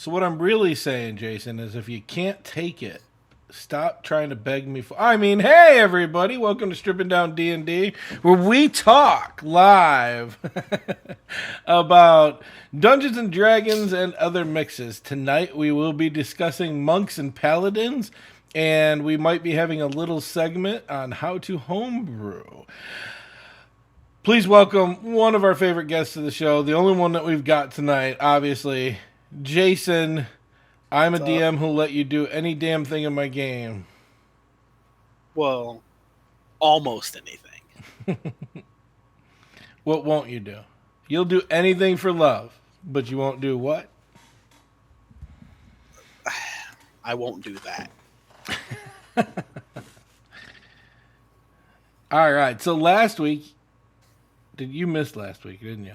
So what I'm really saying, Jason, is if you can't take it, stop trying to beg me for. I mean, hey everybody, welcome to Stripping Down D&D, where we talk live about Dungeons and Dragons and other mixes. Tonight we will be discussing monks and paladins, and we might be having a little segment on how to homebrew. Please welcome one of our favorite guests of the show, the only one that we've got tonight, obviously, Jason. I'm a What's up? DM who'll let you do any damn thing in my game. Well, almost anything. What won't you do? You'll do anything for love, but you won't do what? I won't do that. All right. So last week, did you miss last week, didn't you?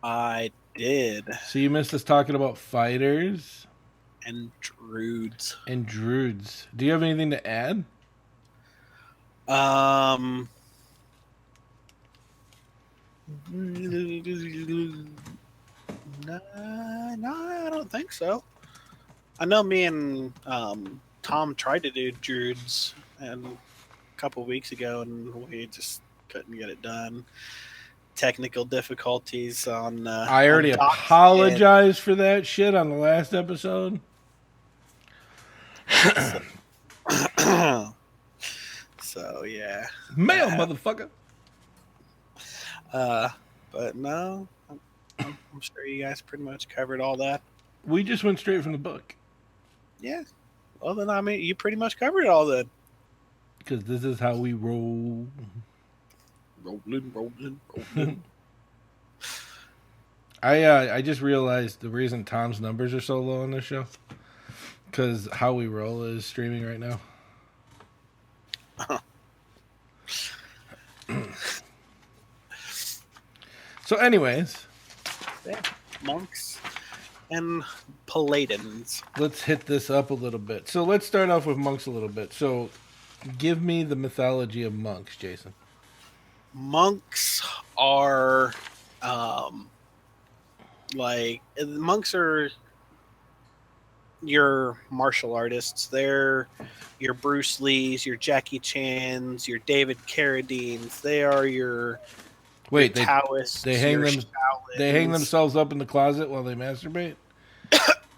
I did. So you missed us talking about fighters And Druids. and druids. Do you have anything to add? Um. No, I don't think so. I know me and Tom tried to do Druids and a couple weeks ago, and we just couldn't get it done. Technical difficulties on. I on already Tom's apologized for that shit on the last episode. end. So yeah. Mail, Yeah. motherfucker. But no, I'm sure you guys pretty much covered all that. We just went straight from the book Yeah. Well, then, I mean, you pretty much covered it all then. because this is how we roll. Rolling. I just realized the reason Tom's numbers are so low on this show because How We Roll is streaming right now. So, anyways, Yeah. Monks and Paladins. let's hit this up a little bit. So, let's start off with monks a little bit. So, give me the mythology of monks, Jason. Monks are, um, monks are your martial artists. They're your Bruce Lees, your Jackie Chans, your David Carradines. They are your Wait, Taoists. they hang your them they hang Shaolins. themselves up in the closet while they masturbate.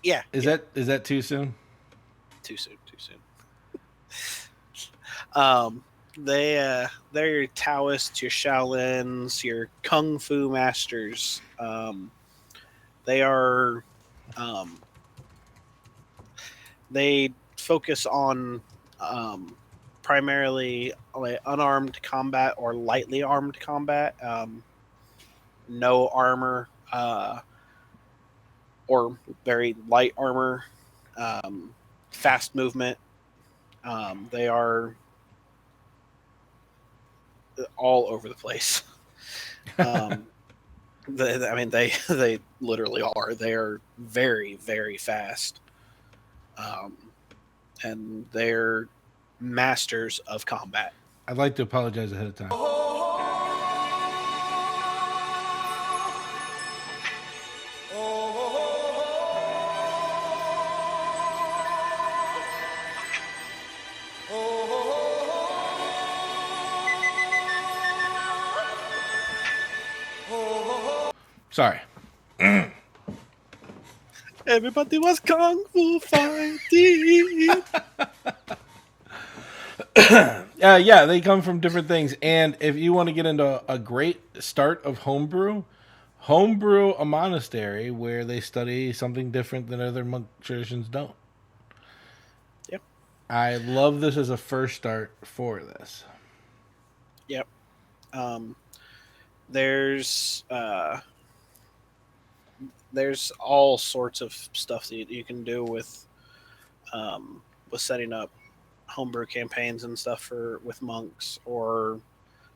Yeah. Is that too soon? Too soon. Too soon. They're your Taoists, your Shaolins, your Kung Fu masters. They are they focus on primarily like unarmed combat or lightly armed combat. No armor or very light armor. Fast movement. They are all over the place. They literally are. They are very, very fast, and they're masters of combat. I'd like to apologize ahead of time. Sorry. Everybody was kung fu fighting. Yeah, they come from different things. And if you want to get into a great start of homebrew a monastery where they study something different than other monk traditions don't. Yep. I love this as a first start for this. Yep. Um, there's there's all sorts of stuff that you can do with setting up homebrew campaigns and stuff for with monks, or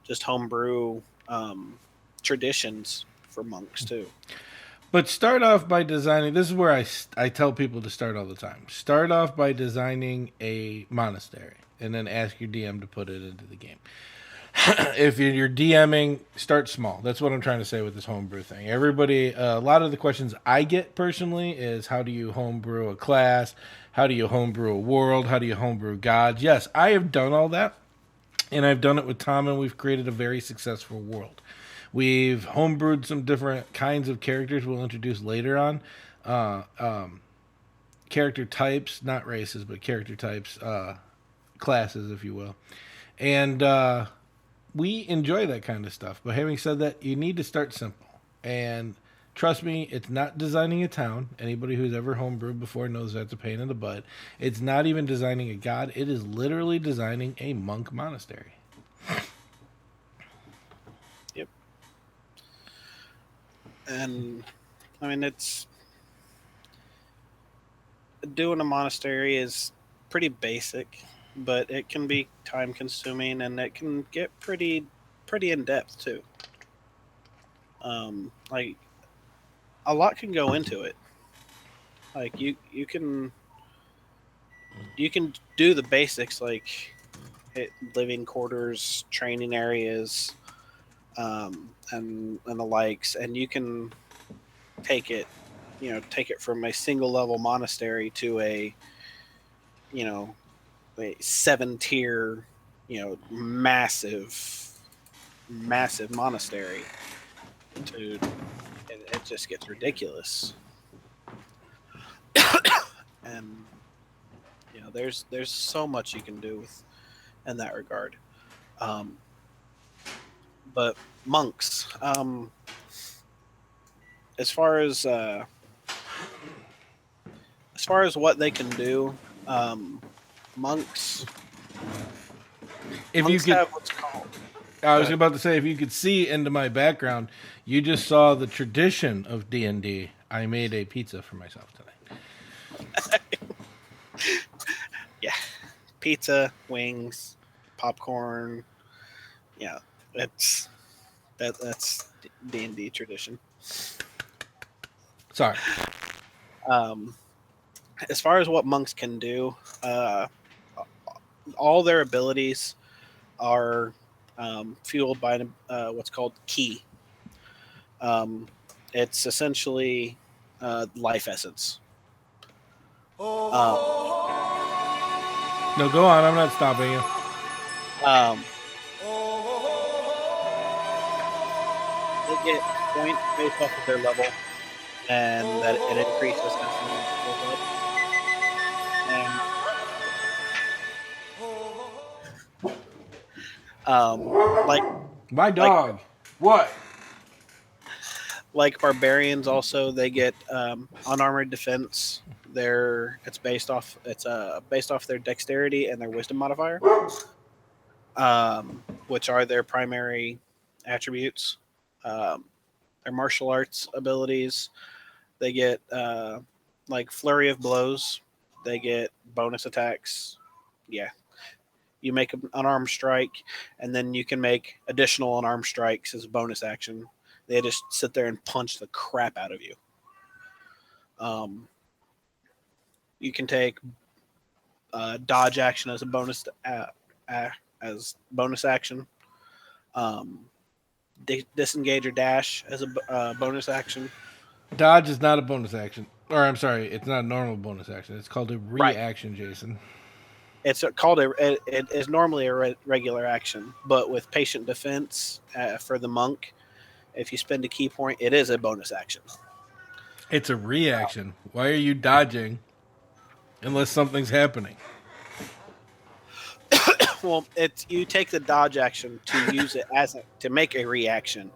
just homebrew traditions for monks too. But start off by designing. This is where I tell people to start all the time. Start off by designing a monastery and then ask your DM to put it into the game. if you're DMing, start small. That's what I'm trying to say with this homebrew thing. Everybody, a lot of the questions I get personally is how do you homebrew a class? How do you homebrew a world? How do you homebrew gods? Yes, I have done all that, and I've done it with Tom, and we've created a very successful world. We've homebrewed some different kinds of characters we'll introduce later on. Uh, um, Character types, not races, but character types, classes, if you will. And we enjoy that kind of stuff. But having said that, you need to start simple. And trust me, it's not designing a town. Anybody who's ever homebrewed before knows that's a pain in the butt. It's not even designing a god. It is literally designing a monk monastery. Yep. And I mean, it's doing a monastery is pretty basic, but it can be time consuming and it can get pretty in depth too. Like a lot can go into it. Like you can do the basics like living quarters, training areas, and the likes, and you can take it, take it from a single level monastery to you know, a 7 tier, massive monastery. To it just gets ridiculous, and there's so much you can do in that regard. Um, but monks, as far as what they can do, monks If you could, have what's called. I was about to say, if you could see into my background, you just saw the tradition of D&D. I made a pizza for myself tonight. Yeah, pizza, wings, popcorn. Yeah, that's D&D tradition. Sorry. Um, as far as what monks can do, all their abilities are fueled by what's called ki. Um, it's essentially life essence. Um, No, go on. I'm not stopping you. um, they get points based off of their level, and that it increases as someone goes up. And like My like dog. What? like barbarians, also they get unarmored defense. Based off their dexterity and their wisdom modifier, which are their primary attributes. Um, their martial arts abilities, they get like flurry of blows. They get bonus attacks. Yeah, you make an unarmed strike, and then you can make additional unarmed strikes as a bonus action. They just sit there and punch the crap out of you. Um, you can take dodge action as a bonus action. Um, disengage or dash as a bonus action. Dodge is not a bonus action. Or, I'm sorry, it's not a normal bonus action. It's called a Right. reaction, Jason. It's called it is normally a regular action, but with patient defense for the monk, if you spend a key point, it is a bonus action. It's a reaction. Why are you dodging unless something's happening? Well, it's you take the dodge action to use it to make a reaction,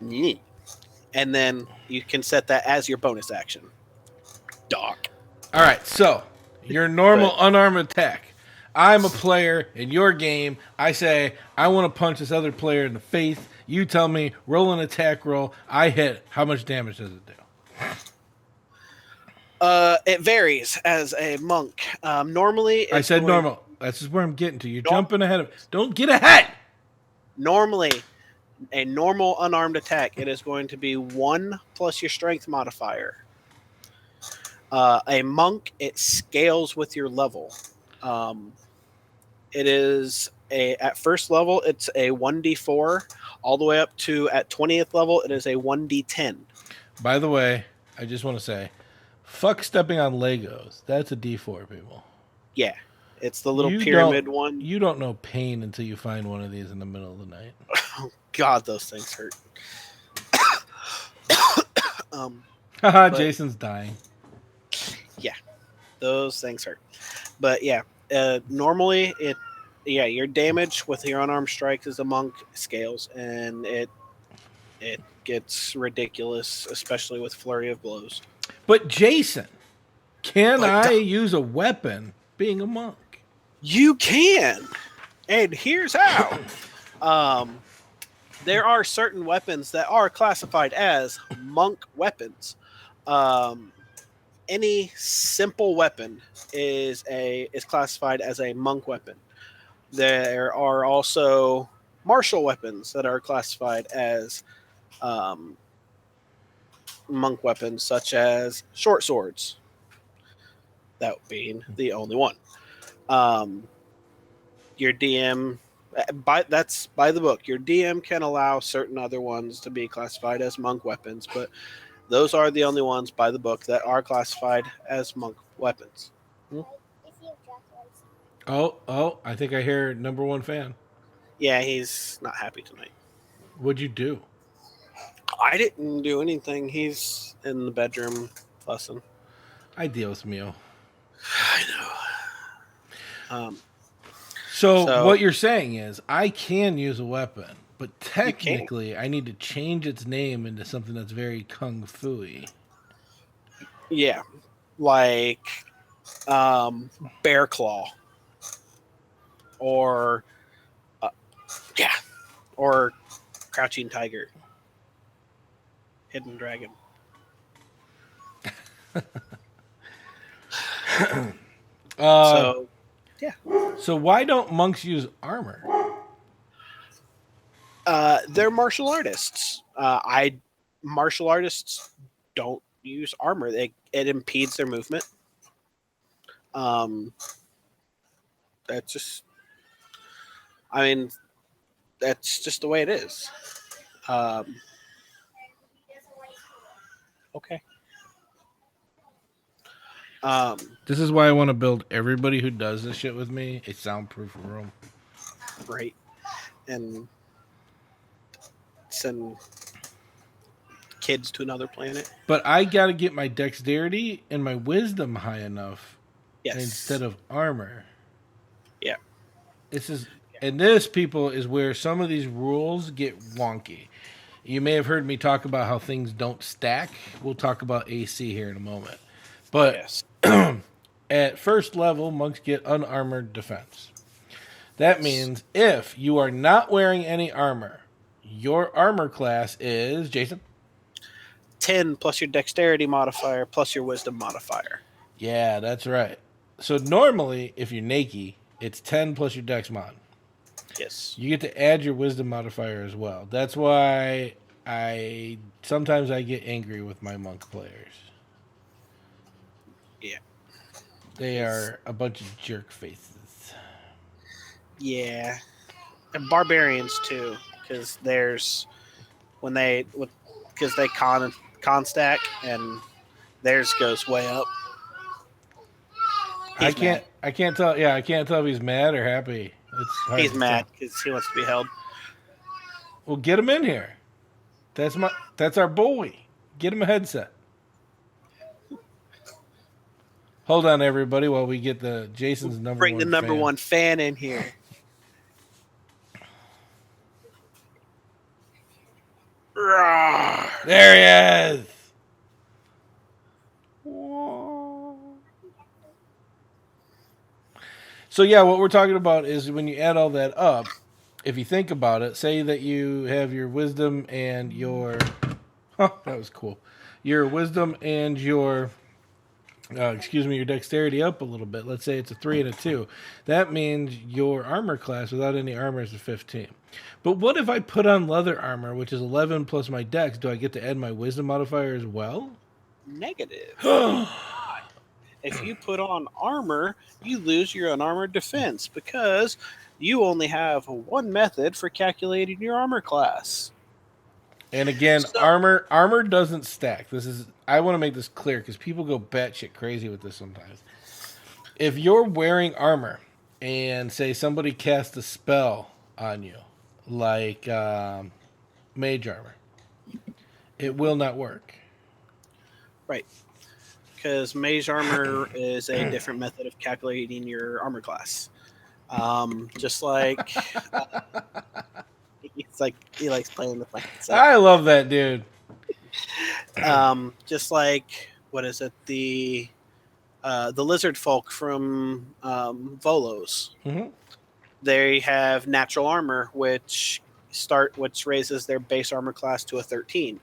and then you can set that as your bonus action. Doc. All right, so your normal unarmed attack. I'm a player in your game. I say, I want to punch this other player in the face. You tell me, roll an attack roll. I hit. How much damage does it do? It varies as a monk. Normally, I said normal. That's just where I'm getting to. You're jumping ahead of it. Don't get ahead. Normally, a normal unarmed attack, it is going to be 1 plus your strength modifier. A monk, it scales with your level. It is at first level it's a 1d4, all the way up to at 20th level it is a 1d10. By the way, I just want to say, fuck stepping on Legos. That's a D4, people. Yeah, it's the little You pyramid don't one. you don't know pain until you find one of these in the middle of the night. God, those things hurt. Haha, But- Jason's dying. Yeah, those things hurt. But yeah, normally your damage with your unarmed strikes as a monk scales, and it gets ridiculous, especially with flurry of blows. But Jason, can But I use a weapon being a monk? You can, and here's how. There are certain weapons that are classified as monk weapons. Any simple weapon is classified as a monk weapon. There are also martial weapons that are classified as monk weapons, such as short swords. That being the only one. Your DM, that's by the book. Your DM can allow certain other ones to be classified as monk weapons, but those are the only ones by the book that are classified as monk weapons. Oh, I think I hear number one fan. Yeah, he's not happy tonight. What'd you do? I didn't do anything. He's in the bedroom fussing. Ay, Dios mío. I know. So what you're saying is I can use a weapon, but technically I need to change its name into something that's very kung fu-y. Yeah, like bear claw, or or crouching tiger, hidden dragon. So why don't monks use armor? They're martial artists. Martial artists don't use armor. It impedes their movement. That's just. I mean, that's just the way it is. Okay. This is why I want to build everybody who does this shit with me a soundproof room. Right. And send kids to another planet. But I got to get my dexterity and my wisdom high enough instead of armor. Yeah. This, people, is where some of these rules get wonky. You may have heard me talk about how things don't stack. We'll talk about AC here in a moment. But at first level, monks get unarmored defense. That means if you are not wearing any armor, your armor class is, Jason? 10 plus your dexterity modifier plus your wisdom modifier. Yeah, that's right. So normally, if you're naked, it's 10 plus your dex mod. Yes. You get to add your wisdom modifier as well. That's why sometimes I get angry with my monk players. Yeah. They are a bunch of jerk faces. Yeah. And barbarians too, because they con stack and theirs goes way up. I can't tell. Yeah, I can't tell if he's mad or happy. He's mad because he wants to be held. Well, get him in here. That's our boy. Get him a headset. Hold on, everybody, while we get Jason's number one. Bring the number one fan in here. There he is. So yeah, what we're talking about is when you add all that up, if you think about it, say that you have your wisdom and your... Oh, that was cool. Your wisdom and your... your dexterity up a little bit. Let's say it's a 3 and a 2. That means your armor class without any armor is a 15. But what if I put on leather armor, which is 11 plus my dex? Do I get to add my wisdom modifier as well? Negative. if you put on armor, you lose your unarmored defense because you only have one method for calculating your armor class. And again, So, armor doesn't stack. I want to make this clear because people go batshit crazy with this sometimes. If you're wearing armor and say somebody casts a spell on you, like mage armor, it will not work. right, because mage armor is a different method of calculating your armor class. Just like it's like he likes playing the flank set. I love that dude. Just like what is it? The lizard folk from Volos. Mm-hmm. They have natural armor, which raises their base armor class to a 13,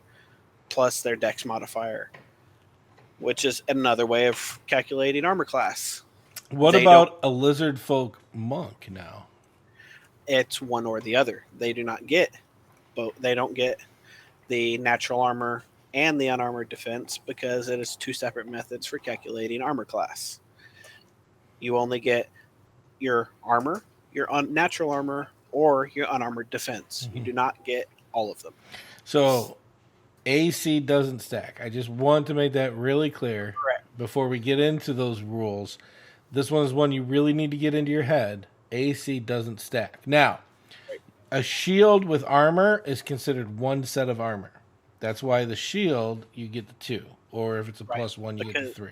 plus their Dex modifier, which is another way of calculating armor class. What They about a lizard folk monk now? It's one or the other. They do not get both. They don't get the natural armor and the unarmored defense because it is two separate methods for calculating armor class. You only get your armor, your natural armor, or your unarmored defense. Mm-hmm. You do not get all of them. So AC doesn't stack. I just want to make that really clear. Correct. Before we get into those rules. This one is one you really need to get into your head. AC doesn't stack. Now, a shield with armor is considered one set of armor. That's why the shield, you get the 2. Or if it's a +1, you get the 3.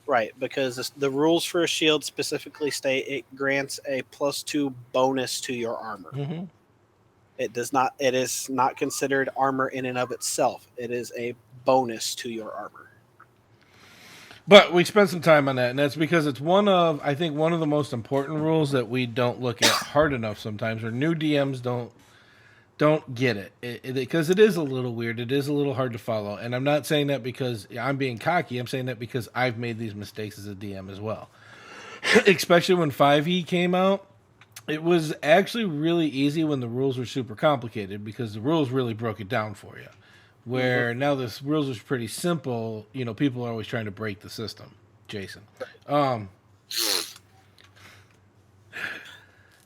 Right, because the rules for a shield specifically state it grants a +2 bonus to your armor. Mm-hmm. It is not considered armor in and of itself. It is a bonus to your armor. But we spent some time on that, and that's because it's one of the most important rules that we don't look at hard enough sometimes, or new DMs don't get it because it is a little weird. It is a little hard to follow, and I'm not saying that because I'm being cocky. I'm saying that because I've made these mistakes as a DM as well. Especially when 5e came out, it was actually really easy when the rules were super complicated because the rules really broke it down for you. Where now the rules are pretty simple, people are always trying to break the system. Jason.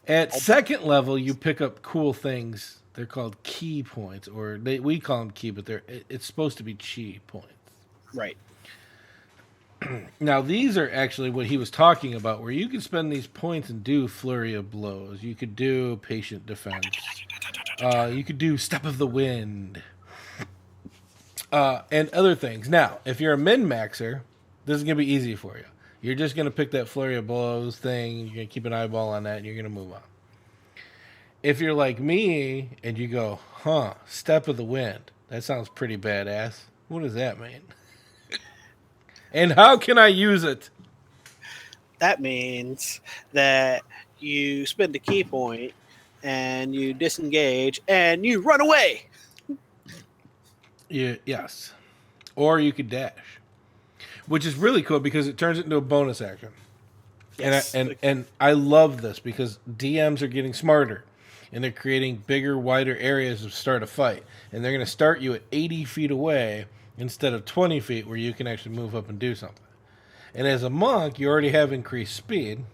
At second level, you pick up cool things. They're called key points, or we call them key, but it's supposed to be chi points. Right. Now, these are actually what he was talking about, where you can spend these points and do flurry of blows. You could do patient defense. You could do step of the wind. And other things. Now, if you're a min-maxer, this is going to be easy for you. You're just going to pick that flurry of blows thing. You're going to keep an eyeball on that, and you're going to move on. If you're like me, and you go, step of the wind. That sounds pretty badass. What does that mean? And how can I use it? That means that you spend a key point, and you disengage, and you run away. Yes. Or you could dash. Which is really cool because it turns it into a bonus action. Yes. And I love this because DMs are getting smarter. And they're creating bigger, wider areas to start a fight. And they're going to start you at 80 feet away instead of 20 feet where you can actually move up and do something. And as a monk, you already have increased speed.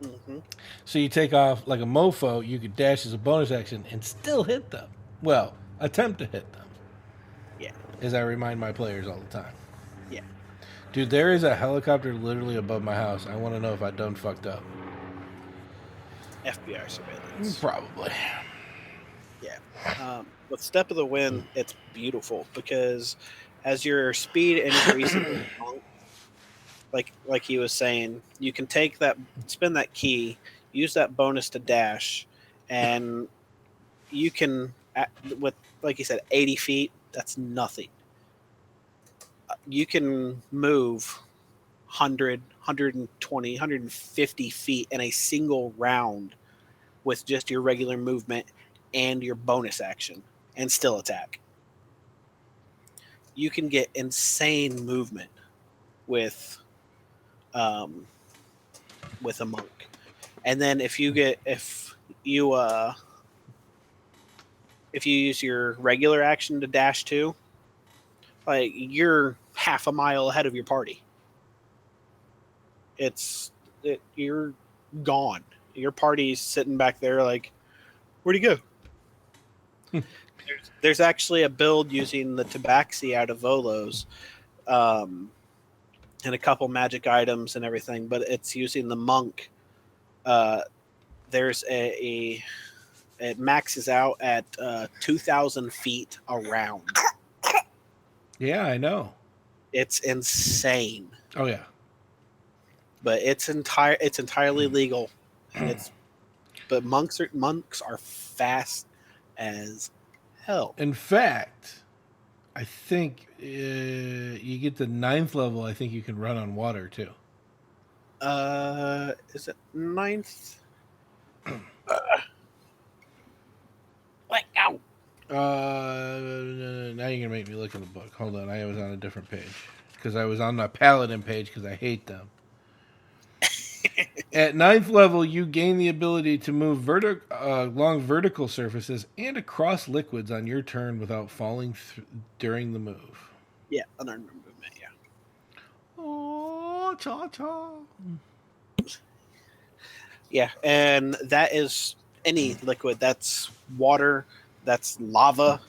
Mm-hmm. So you take off like a mofo, you could dash as a bonus action and still hit them. Well, attempt to hit them. Yeah. As I remind my players all the time. Yeah. Dude, there is a helicopter literally above my house. I want to know if I done fucked up. FBI surveillance. Probably. Yeah. With Step of the Wind, it's beautiful because as your speed increases, like he was saying, you can spin that key, use that bonus to dash, and you can, with, like you said, 80 feet, that's nothing. You can move 100, 120, 150 feet in a single round with just your regular movement and your bonus action and still attack. You can get insane movement with a monk. And then if you use your regular action to dash too, like you're half a mile ahead of your party. you're gone. Your party's sitting back there like, where'd he go? There's actually a build using the tabaxi out of Volos, um, and a couple magic items and everything, but it's using the monk. Uh, there's it maxes out at 2,000 feet around. Yeah, I know. It's insane, Oh yeah. but it's entirely legal, and it's but monks are fast as hell. In fact, I think you get to 9th level. I think you can run on water too. Is it ninth? Like, ow. Now you're gonna make me look in the book. Hold on, I was on a different page because I was on the Paladin page because I hate them. At 9th level, you gain the ability to move along vertical surfaces and across liquids on your turn without falling during the move. Yeah, unarmed movement. Yeah. Oh, cha cha. Yeah, and that is any liquid. That's water. That's lava.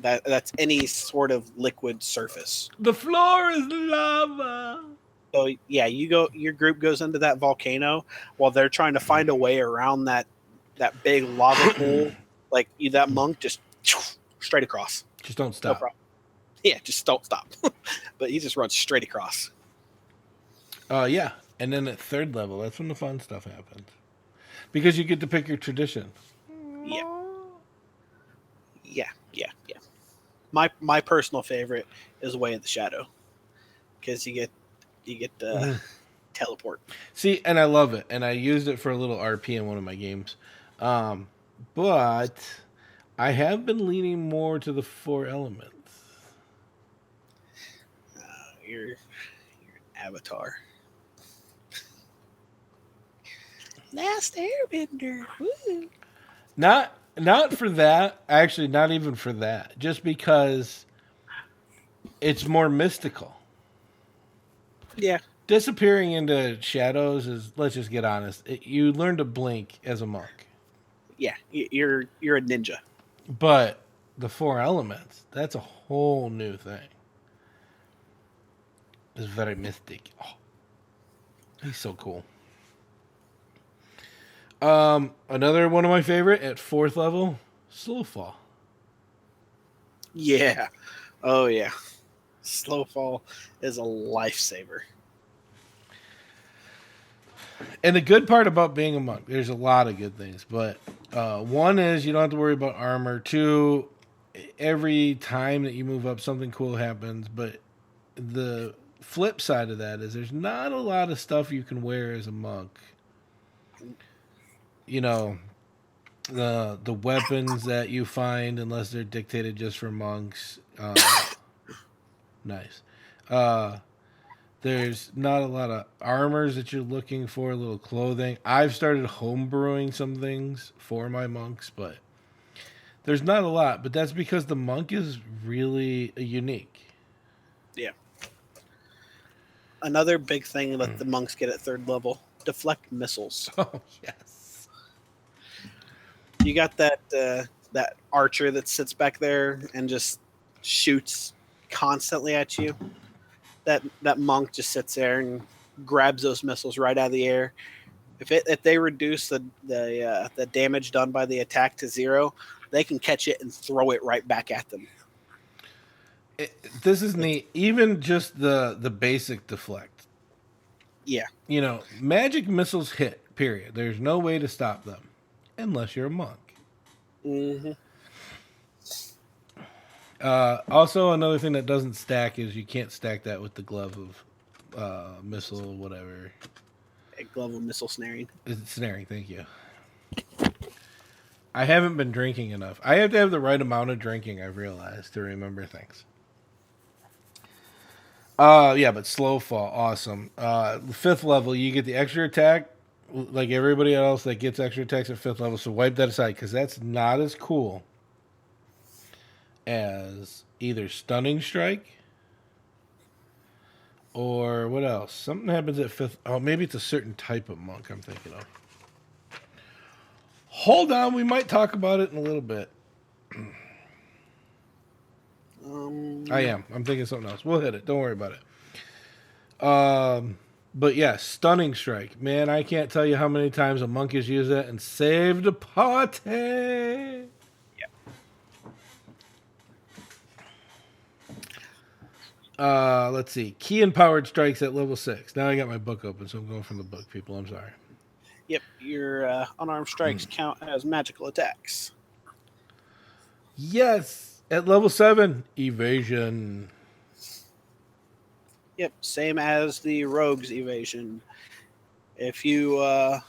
That's any sort of liquid surface. The floor is lava. So yeah, your group goes into that volcano while they're trying to find a way around that big lava pool. Like that monk just straight across. Just don't No stop. problem. Yeah, just don't stop. But he just runs straight across. Yeah, and then at 3rd level, that's when the fun stuff happens because you get to pick your tradition. Yeah. Yeah. My personal favorite is Way of the Shadow because you get teleport. See, and I love it, and I used it for a little RP in one of my games, but I have been leaning more to the 4 elements. You're an avatar. Last Airbender. Woo. Not for that. Actually, not even for that. Just because it's more mystical. Yeah. Disappearing into shadows is, let's just get honest, you learn to blink as a monk. Yeah, you're a ninja. But the 4 elements, that's a whole new thing. It's very mystic. Oh, he's so cool. Another one of my favorite at 4th level, Slow Fall. Yeah. Oh yeah. Slow fall is a lifesaver. And the good part about being a monk, there's a lot of good things, but one is you don't have to worry about armor. 2, every time that you move up, something cool happens. But the flip side of that is there's not a lot of stuff you can wear as a monk. You know, the weapons that you find, unless they're dictated just for monks. Nice. There's not a lot of armors that you're looking for, a little clothing. I've started homebrewing some things for my monks, but there's not a lot. But that's because the monk is really unique. Yeah. Another big thing that the monks get at 3rd level: deflect missiles. Oh, yes. You got that archer that sits back there and just shoots constantly at you. That monk just sits there and grabs those missiles right out of the air. If they reduce the damage done by the attack to 0, they can catch it and throw it right back at them. This is neat. Even just the basic deflect. Yeah. You know, magic missiles hit, period. There's no way to stop them unless you're a monk. Mm-hmm. Also, another thing that doesn't stack is you can't stack that with the glove of missile, whatever. A glove of missile snaring. It's snaring, thank you. I haven't been drinking enough. I have to have the right amount of drinking, I've realized, to remember things. Yeah, but slow fall, awesome. 5th level, you get the extra attack, like everybody else that gets extra attacks at 5th level, so wipe that aside, because that's not as cool as either Stunning Strike Or what else? Something happens at 5th. Oh, maybe it's a certain type of monk I'm thinking of. Hold on, we might talk about it in a little bit. I am. I'm thinking something else. We'll hit it. Don't worry about it. But yeah, stunning strike. Man, I can't tell you how many times a monk has used that and saved a party. Let's see. Key and powered strikes at level 6. Now I got my book open, so I'm going from the book, people. I'm sorry. Yep, your unarmed strikes count as magical attacks. Yes. At level 7, evasion. Yep, same as the rogue's evasion. If you have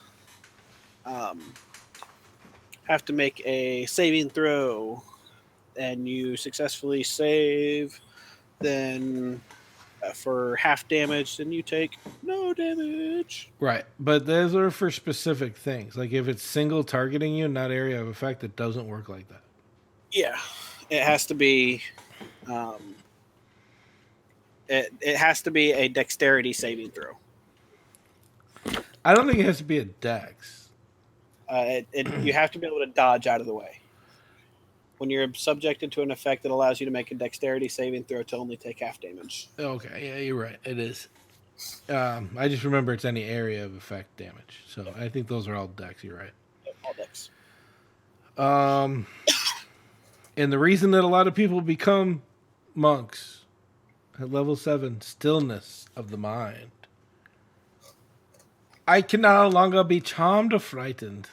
to make a saving throw and you successfully save, then for half damage, then you take no damage. Right. But those are for specific things. Like if it's single targeting you, not area of effect, it doesn't work like that. Yeah, it has to be. It has to be a dexterity saving throw. I don't think it has to be a dex. You have to be able to dodge out of the way. When you're subjected to an effect that allows you to make a dexterity saving throw to only take half damage. Okay, yeah, you're right. It is. I just remember it's any area of effect damage. So I think those are all dex. You're right. Yep, all dex. And the reason that a lot of people become monks at level 7, stillness of the mind. I can no longer be charmed or frightened.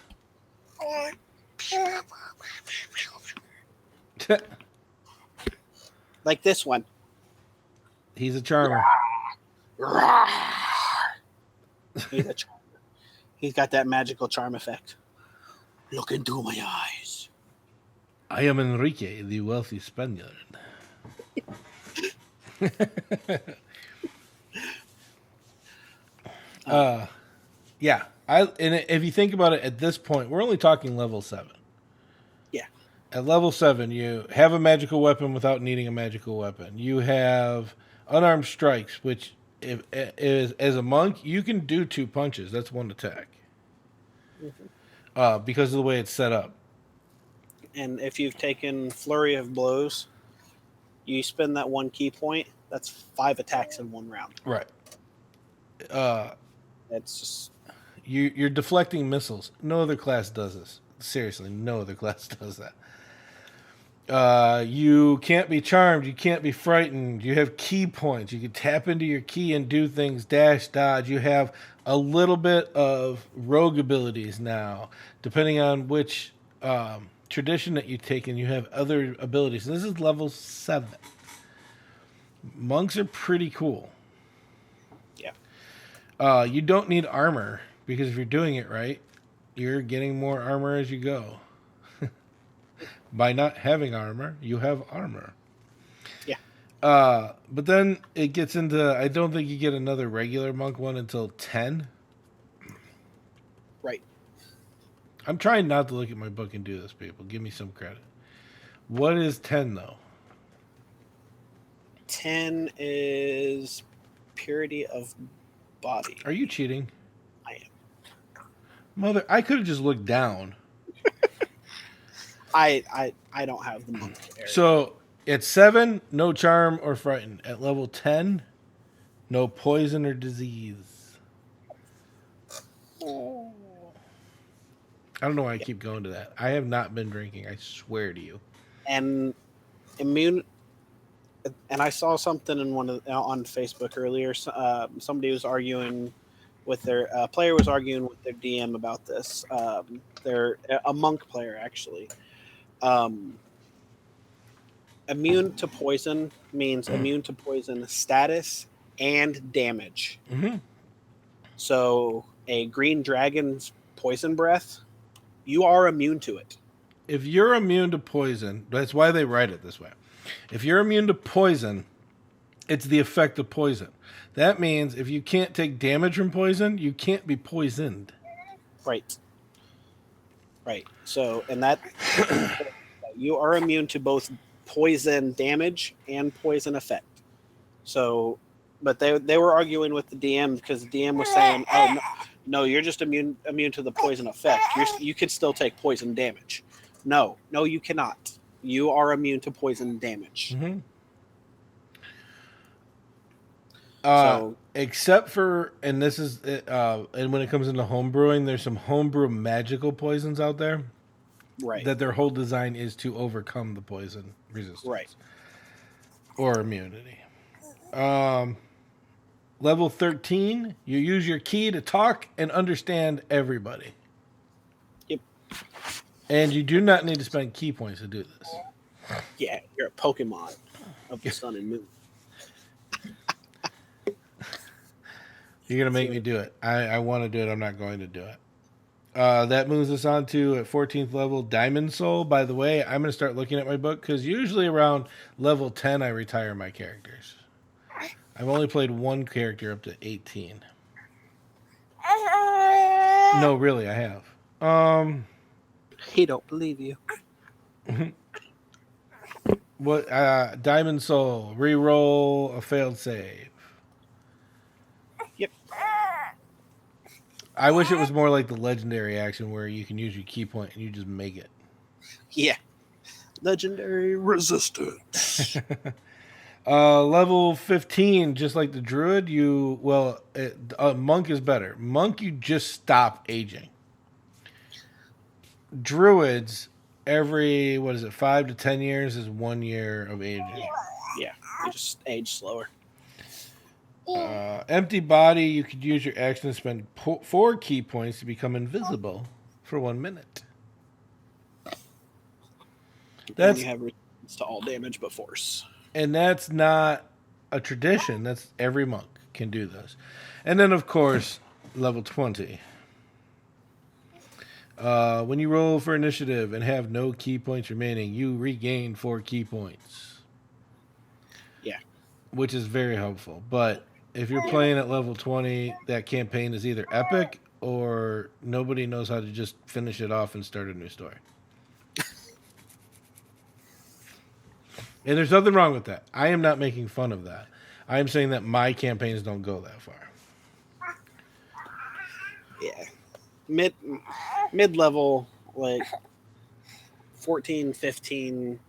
Like this one. He's a charmer. He's a charmer. He's got that magical charm effect. Look into my eyes. I am Enrique, the wealthy Spaniard. Yeah. If you think about it, at this point, we're only talking level 7. Yeah. At level 7, you have a magical weapon without needing a magical weapon. You have unarmed strikes, which is as a monk, you can do 2 punches. That's 1 attack. Mm-hmm. Because of the way it's set up. And if you've taken Flurry of Blows, you spend that 1 key point, that's 5 attacks in 1 round. Right. It's just... You're deflecting missiles. No other class does this. Seriously, no other class does that. You can't be charmed. You can't be frightened. You have key points. You can tap into your key and do things. Dash, dodge. You have a little bit of rogue abilities now. Depending on which tradition that you take, and you have other abilities. And this is level 7. Monks are pretty cool. Yeah. You don't need armor, because if you're doing it right, you're getting more armor as you go. By not having armor, you have armor. Yeah. But then it gets into, I don't think you get another regular monk one until 10. Right. I'm trying not to look at my book and do this, people. Give me some credit. What is 10, though? 10 is purity of body. Are you cheating? I am. Mother, I could have just looked down. I don't have the monk area. So at 7, no charm or frighten. At level 10, no poison or disease. Oh. I don't know why I keep going to that. I have not been drinking. I swear to you. And immune. And I saw something in on Facebook earlier. Somebody was arguing with their player was arguing with their DM about this. They're a monk player actually. Immune to poison means immune to poison status and damage. Mm-hmm. So a green dragon's poison breath, you are immune to it. If you're immune to poison, that's why they write it this way. If you're immune to poison, it's the effect of poison. That means if you can't take damage from poison, you can't be poisoned. Right. Right. So, and that you are immune to both poison damage and poison effect. So, but they were arguing with the DM because the DM was saying, "Oh no, you're just immune to the poison effect. You can still take poison damage." No, you cannot. You are immune to poison damage. Mm-hmm. So Except for, and this is, and when it comes into homebrewing, there's some homebrew magical poisons out there right, that their whole design is to overcome the poison resistance right. or immunity. Level 13, you use your key to talk and understand everybody. Yep. And you do not need to spend key points to do this. Yeah, you're a Pokemon of the sun and moon. You're going to make me do it. I want to do it. I'm not going to do it. That moves us on to, at 14th level, Diamond Soul. By the way, I'm going to start looking at my book because usually around level 10, I retire my characters. I've only played one character up to 18. No, really, I have. He don't believe you. What? Diamond Soul. Reroll a failed save. Yep. I wish it was more like the legendary action where you can use your key point and you just make it. Yeah. Legendary resistance. Level 15, just like the druid, monk is better. Monk, you just stop aging. Druids, every 5 to 10 years is 1 year of aging. Yeah, you just age slower. Empty body, you could use your action to spend 4 key points to become invisible for 1 minute. Then you have resistance to all damage but force. And that's not a tradition. That's every monk can do this. And then, of course, level 20. When you roll for initiative and have no key points remaining, you regain 4 key points. Yeah. Which is very helpful. But if you're playing at level 20, that campaign is either epic or nobody knows how to just finish it off and start a new story. And there's nothing wrong with that. I am not making fun of that. I am saying that my campaigns don't go that far. Yeah. Mid-level, like 14, 15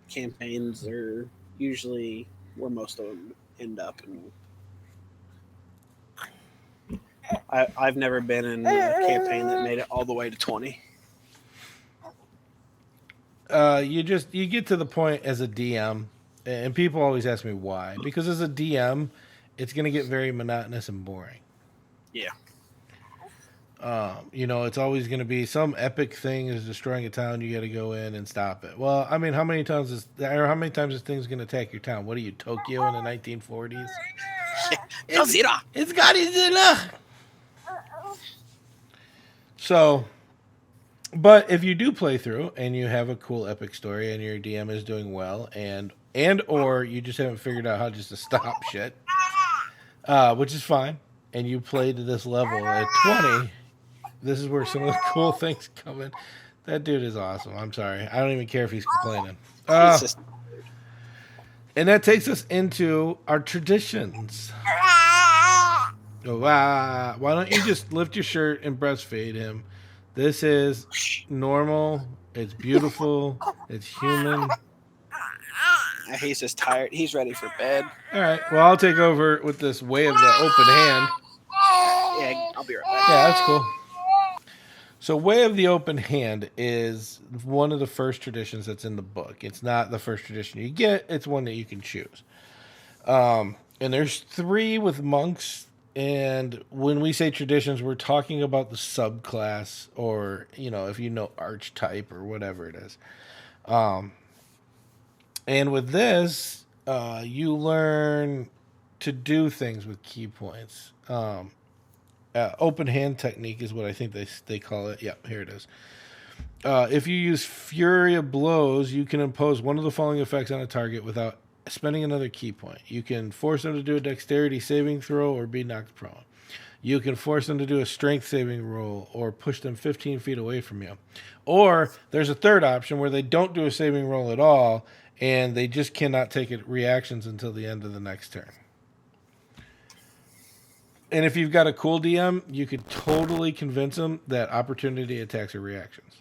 campaigns are usually where most of them end up. And I've never been in a campaign that made it all the way to 20. You get to the point as a DM, and people always ask me why. Because as a DM, it's going to get very monotonous and boring. Yeah. It's always going to be some epic thing is destroying a town. You got to go in and stop it. Well, I mean, how many times is this thing's going to attack your town? What are you, Tokyo in the 1940s? Godzilla. It's Godzilla. So, but if you do play through and you have a cool epic story and your DM is doing well and or you just haven't figured out how just to stop shit, which is fine, and you play to this level at 20, this is where some of the cool things come in. That dude is awesome. I'm sorry. I don't even care if he's complaining. And that takes us into our traditions. Why don't you just lift your shirt and breastfeed him? This is normal. It's beautiful. It's human. He's just tired. He's ready for bed. All right. Well, I'll take over with this way of the open hand. Yeah, I'll be right back. Yeah, that's cool. So, way of the open hand is one of the first traditions that's in the book. It's not the first tradition you get. It's one that you can choose. And there's 3 with monks. And when we say traditions, we're talking about the subclass or, if you know archetype or whatever it is. And with this, you learn to do things with key points. Open hand technique is what I think they call it. Yep, here it is. If you use Fury of Blows, you can impose one of the following effects on a target without spending another key point. You can force them to do a dexterity saving throw or be knocked prone. You can force them to do a strength saving roll or push them 15 feet away from you. Or there's a third option where they don't do a saving roll at all and they just cannot take reactions until the end of the next turn. And if you've got a cool DM, you could totally convince them that opportunity attacks are reactions.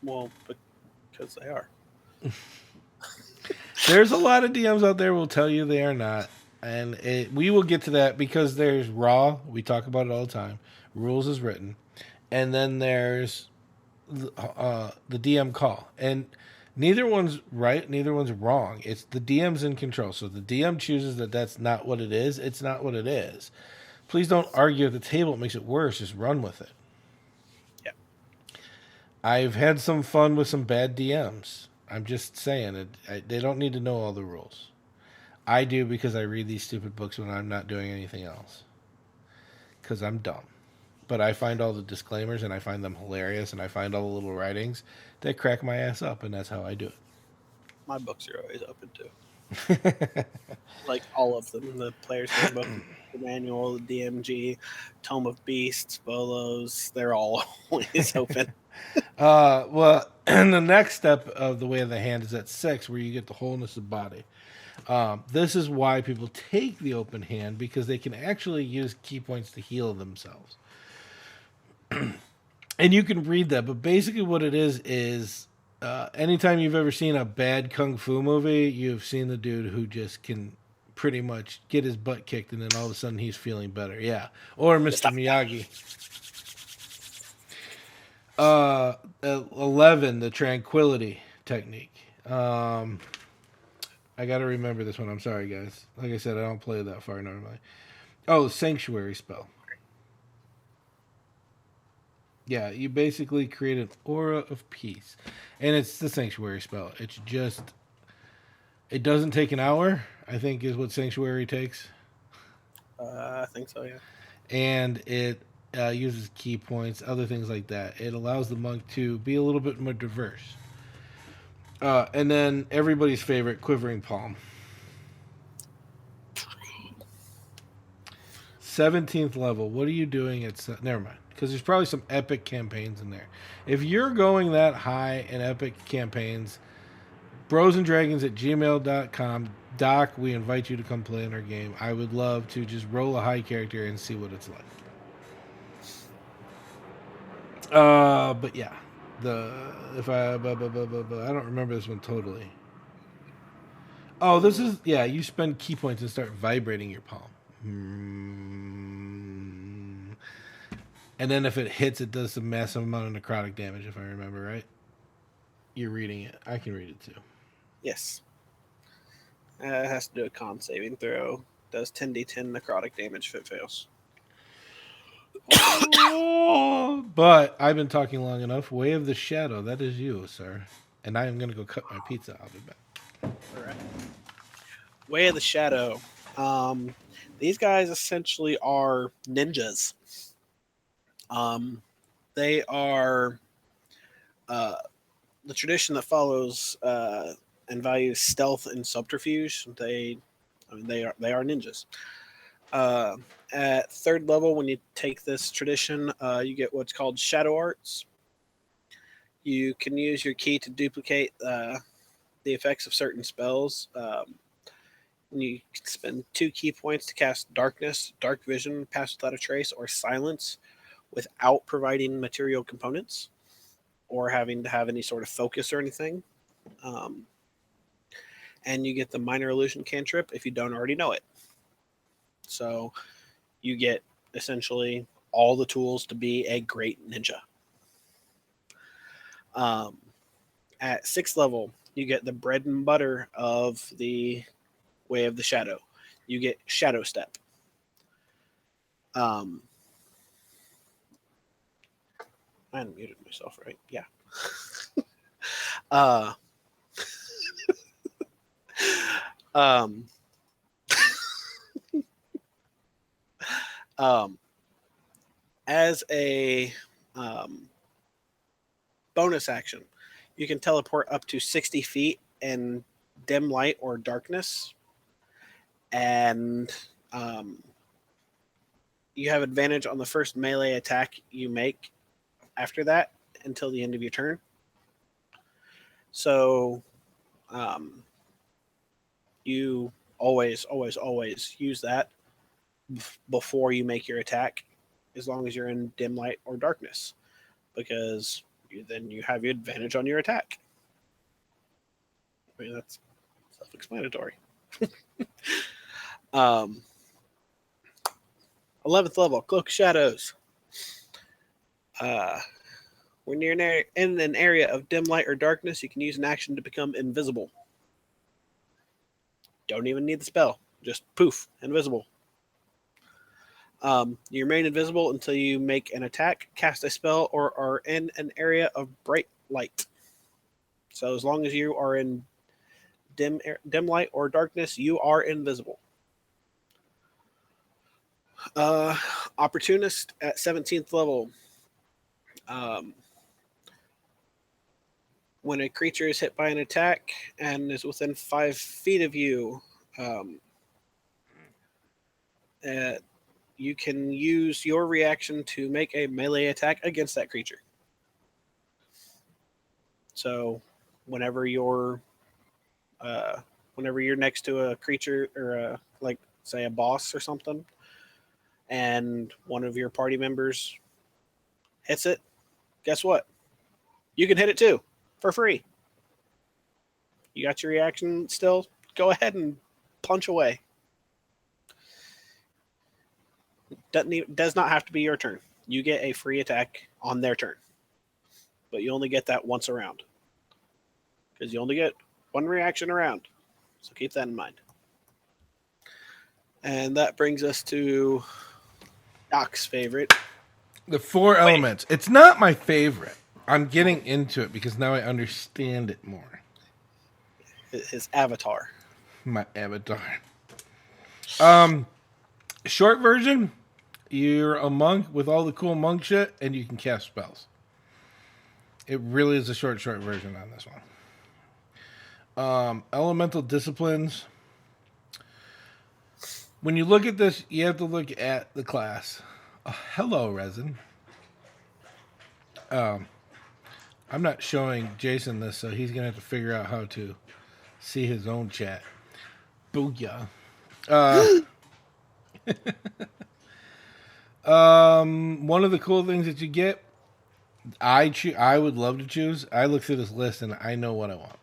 Well, because they are. There's a lot of DMs out there will tell you they are not. And we will get to that because there's raw. We talk about it all the time. Rules is written. And then there's the DM call. And neither one's right, neither one's wrong. It's the DM's in control. So the DM chooses that that's not what it is. It's not what it is. Please don't argue at the table. It makes it worse. Just run with it. Yeah. I've had some fun with some bad DMs. I'm just saying it. They don't need to know all the rules. I do because I read these stupid books when I'm not doing anything else. Because I'm dumb. But I find all the disclaimers and I find them hilarious and I find all the little writings that crack my ass up, and that's how I do it. My books are always open too. Like all of them. The Player's Handbook, the Manual, the DMG, Tome of Beasts, Bolos, they're all always open. Well, and the next step of the Way of the Hand is at 6, where you get the wholeness of body. This is why people take the open hand, because they can actually use key points to heal themselves. And you can read that, but basically what it is anytime you've ever seen a bad kung fu movie, you've seen the dude who just can pretty much get his butt kicked and then all of a sudden he's feeling better. Yeah. Or Mr. Miyagi. 11, the tranquility technique. I got to remember this one. I'm sorry, guys. Like I said, I don't play that far normally. Oh, sanctuary spell. Yeah, you basically create an aura of peace. And it's the sanctuary spell. It's just, it doesn't take an hour, I think is what sanctuary takes. I think so, yeah. And it uses key points, other things like that. It allows the monk to be a little bit more diverse. And then everybody's favorite, Quivering Palm. 17th level. What are you doing at... Never mind. Because there's probably some epic campaigns in there. If you're going that high in epic campaigns, brosanddragons@gmail.com. Doc, we invite you to come play in our game. I would love to just roll a high character and see what it's like. But yeah. I don't remember this one totally. Oh, this is... Yeah, you spend key points and start vibrating your palm. And then if it hits, it does some massive amount of necrotic damage, if I remember right. You're reading it. I can read it too. Yes. It has to do a con saving throw. Does 10d10 necrotic damage if it fails. Oh, but I've been talking long enough. Way of the Shadow, that is you, sir. And I am going to go cut my pizza. I'll be back. All right. Way of the Shadow. These guys essentially are ninjas. They are the tradition that follows and values stealth and subterfuge. They are ninjas. At 3rd level, when you take this tradition, you get what's called shadow arts. You can use your key to duplicate the effects of certain spells. You can spend 2 key points to cast darkness, dark vision, pass without a trace, or silence without providing material components or having to have any sort of focus or anything. And you get the minor illusion cantrip if you don't already know it. So you get essentially all the tools to be a great ninja. At 6th level, you get the bread and butter of the Way of the Shadow. You get Shadow Step. I unmuted myself, right? Yeah. As a bonus action, you can teleport up to 60 feet in dim light or darkness, and you have advantage on the first melee attack you make after that until the end of your turn. So you Always, always, always use that before you make your attack, as long as you're in dim light or darkness, because then you have your advantage on your attack. I mean, that's self-explanatory. um, 11th level, Cloak of Shadows. Uh, when you're in an area of dim light or darkness, you can use an action to become invisible. Don't even need the spell. Just poof, invisible. You remain invisible until you make an attack, cast a spell, or are in an area of bright light. So as long as you are in dim light or darkness, you are invisible. Opportunist at 17th level. When a creature is hit by an attack and is within 5 feet of you, you can use your reaction to make a melee attack against that creature. So whenever you're next to a creature or like say a boss or something, and one of your party members hits it, guess what? You can hit it too for free. You got your reaction still? Go ahead and punch away. Does not have to be your turn. You get a free attack on their turn, but you only get that once around, because you only get one reaction around. So keep that in mind. And that brings us to Doc's favorite. The 4 elements. It's not my favorite. I'm getting into it because now I understand it more. His avatar. My avatar. Short version, you're a monk with all the cool monk shit, and you can cast spells. It really is a short version on this one. Elemental disciplines. When you look at this, you have to look at the class. Hello, Resin. I'm not showing Jason this, so he's going to have to figure out how to see his own chat. Booyah. One of the cool things that you get, I would love to choose. I look through this list and I know what I want.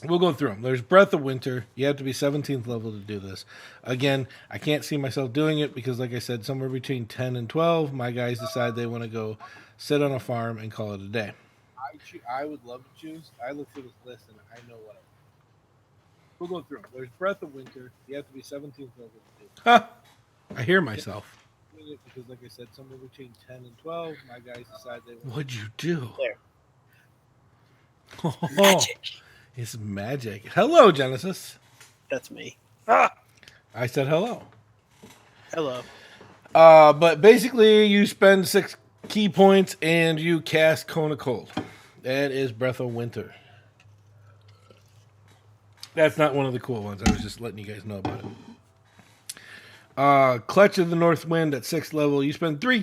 We'll go through them. There's Breath of Winter. You have to be 17th level to do this. Again, I can't see myself doing it because, like I said, somewhere between 10 and 12, my guys decide they want to go sit on a farm and call it a day. I would love to choose. I look through this list and I know what I want. We'll go through them. There's Breath of Winter. You have to be 17th level to do it. Huh. I hear myself. Because, like I said, somewhere between 10 and 12, my guys decide they want. What'd you do? There. Oh, magic. It's magic. Hello, Genesis. That's me. I said hello. Hello. But basically, you spend 6 key points and you cast Cone of Cold. That is Breath of Winter. That's not one of the cool ones. I was just letting you guys know about it. Clutch of the North Wind at 6th level. You spend 3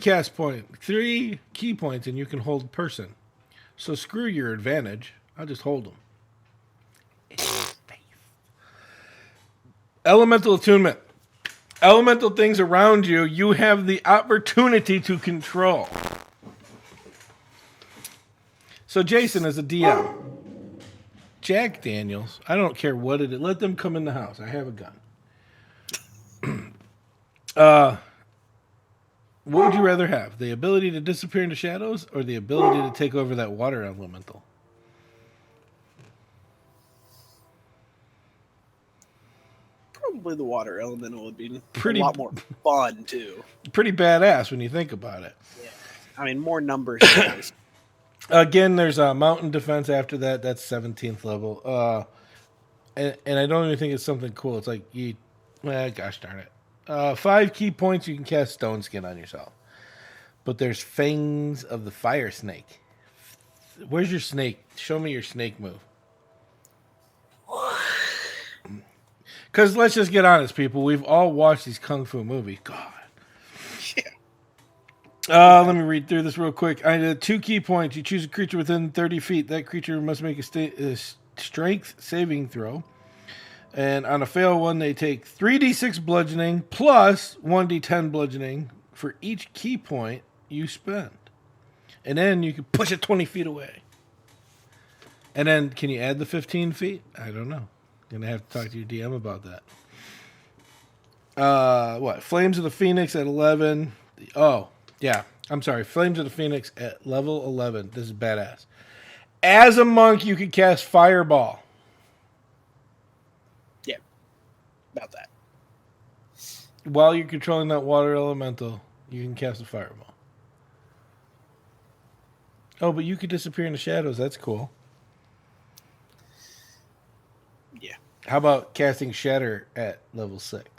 key points, and you can hold person. So screw your advantage. I'll just hold them. Elemental Attunement. Elemental things around you, you have the opportunity to control. So Jason is a DM. Jack Daniels, I don't care what it is. Let them come in the house. I have a gun. What would you rather have? The ability to disappear into shadows or the ability to take over that water elemental? Probably the water elemental would be a lot more fun, too. Pretty badass when you think about it. Yeah. I mean, more numbers. Again, there's a mountain defense after that. That's 17th level. And I don't even think it's something cool. It's like, gosh darn it. 5 key points, you can cast Stone Skin on yourself. But there's Fangs of the Fire Snake. Where's your snake? Show me your snake move. Because let's just get honest, people. We've all watched these Kung Fu movies. God. Yeah. Let me read through this real quick. I did 2 key points. You choose a creature within 30 feet. That creature must make a strength saving throw. And on a fail one, they take 3d6 bludgeoning plus 1d10 bludgeoning for each key point you spend. And then you can push it 20 feet away. And then can you add the 15 feet? I don't know. Going to have to talk to your DM about that. Flames of the Phoenix at 11. Oh, yeah. I'm sorry. Flames of the Phoenix at level 11. This is badass. As a monk, you can cast Fireball. Yeah. About that. While you're controlling that water elemental, you can cast a Fireball. Oh, but you could disappear in the shadows. That's cool. Yeah. How about casting Shatter at level 6?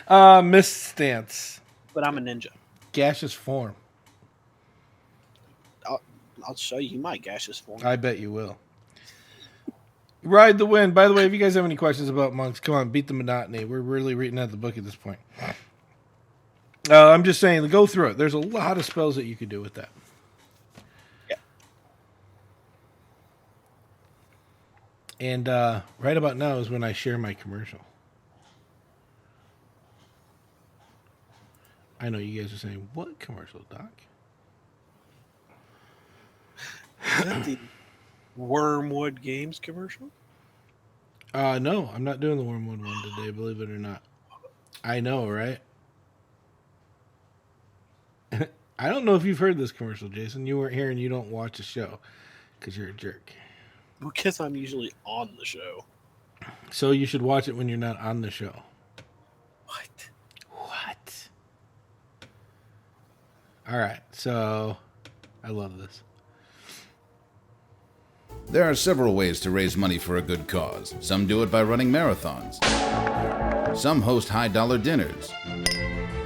Mist Stance. But I'm a ninja. Gaseous Form. I'll show you my gaseous form. I bet you will. Ride the Wind. By the way, if you guys have any questions about monks, come on, beat the monotony. We're really reading out the book at this point. I'm just saying, go through it. There's a lot of spells that you could do with that. Yeah. And right about now is when I share my commercial. I know you guys are saying, what commercial, Doc? Is that the Wormwood Games commercial? No, I'm not doing the Wormwood one today, believe it or not. I know, right? I don't know if you've heard this commercial, Jason. You weren't here and you don't watch the show because you're a jerk. Because I'm usually on the show. So you should watch it when you're not on the show. What? All right, so I love this. There are several ways to raise money for a good cause. Some do it by running marathons. Some host high-dollar dinners.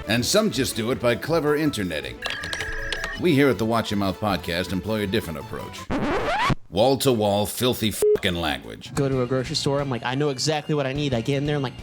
And some just do it by clever interneting. We here at the Watch Your Mouth podcast employ a different approach. Wall-to-wall, filthy fucking language. Go to a grocery store, I'm like, I know exactly what I need. I get in there, I'm like,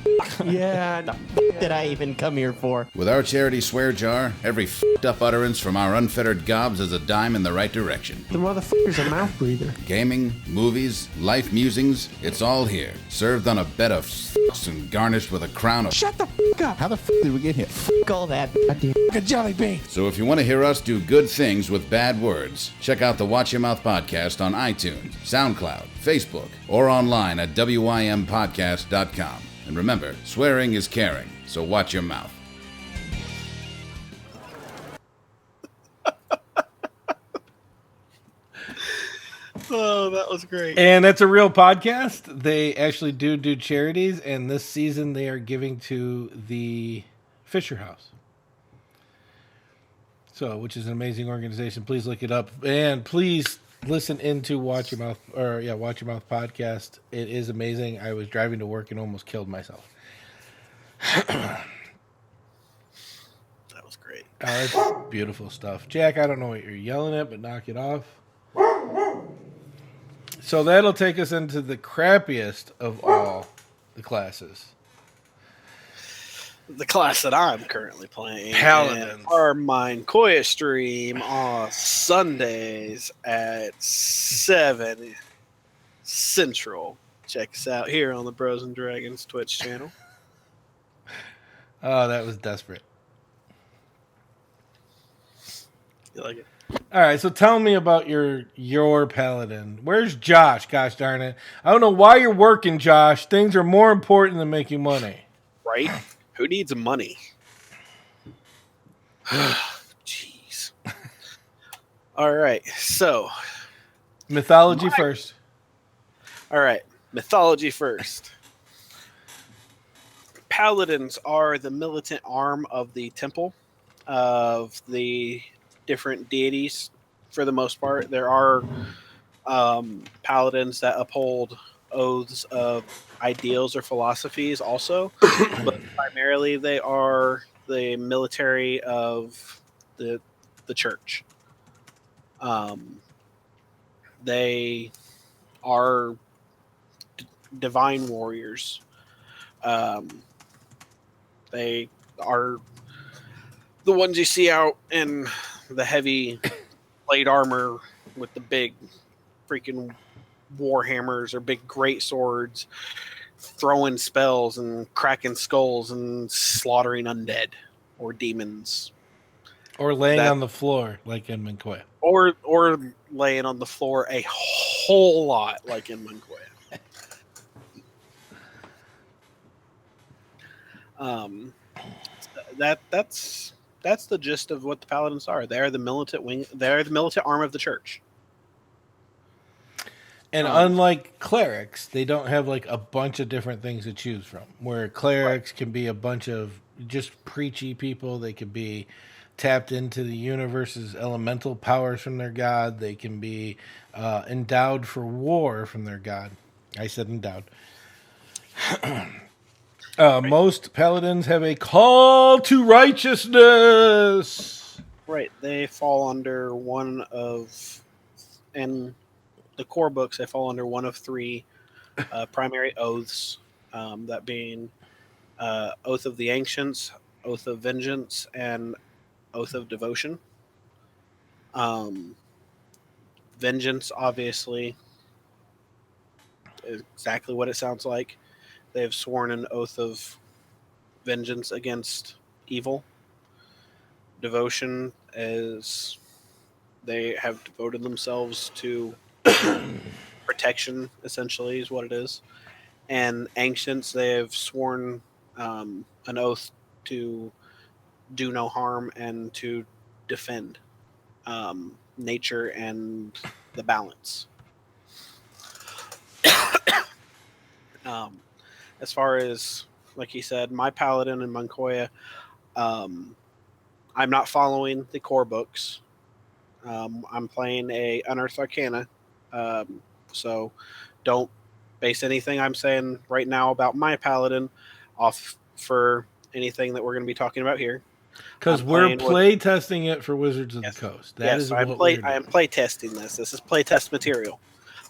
yeah, the did I even come here for? With our charity swear jar, every fucked up utterance from our unfettered gobs is a dime in the right direction. The motherfucker's a mouth breather. Gaming, movies, life musings, it's all here. Served on a bed of fucks and garnished with a crown of... Shut the fuck up! How the fuck did we get here? Fuck all that goddamn A jelly bean. So if you want to hear us do good things with bad words, check out the Watch Your Mouth podcast on iTunes, SoundCloud, Facebook, or online at wympodcast.com. And remember, swearing is caring, so watch your mouth. Oh, that was great. And that's a real podcast. They actually do charities, and this season they are giving to the Fisher House. So, which is an amazing organization. Please look it up, and please listen into Watch Your Mouth podcast. It is amazing. I was driving to work and almost killed myself. That was great. It's beautiful stuff. Jack, I don't know what you're yelling at, but knock it off. So that'll take us into the crappiest of all the classes. The class that I'm currently playing. Paladins. Our Mine Koya stream on Sundays at 7 Central. Check us out here on the Bros and Dragons Twitch channel. Oh, that was desperate. You like it? All right, so tell me about your paladin. Where's Josh? Gosh darn it. I don't know why you're working, Josh. Things are more important than making money. Right? Who needs money? Jeez. All right, so. Mythology first. All right, mythology first. Paladins are the militant arm of the temple of the different deities for the most part. There are paladins that uphold oaths of ideals or philosophies also, but primarily they are the military of the church. They are divine warriors. They are the ones you see out in the heavy plate armor with the big freaking war hammers or big great swords, throwing spells and cracking skulls and slaughtering undead or demons, Or laying That- on the floor like in Mankoya. or laying on the floor a whole lot like in Mankoya. That's the gist of what the Paladins are. They're the militant wing. They're the militant arm of the church. And unlike clerics, they don't have like a bunch of different things to choose from. Where clerics can be a bunch of just preachy people. They could be tapped into the universe's elemental powers from their god. They can be endowed for war from their god. I said endowed. Most paladins have a call to righteousness. Right. They fall under one of, in the core books, they fall under one of three primary oaths, that being Oath of the Ancients, Oath of Vengeance, and Oath of Devotion. Vengeance, obviously, is exactly what it sounds like. They have sworn an oath of vengeance against evil. Devotion is they have devoted themselves to protection, essentially, is what it is. And ancients, they have sworn an oath to do no harm and to defend nature and the balance. As far as, like he said, my paladin in Mankoya, I'm not following the core books. I'm playing a Unearthed Arcana, so don't base anything I'm saying right now about my paladin off for anything that we're going to be talking about here. Because we're play testing it for Wizards of the Coast. That is I what we're doing. I am play testing this. This is play test material.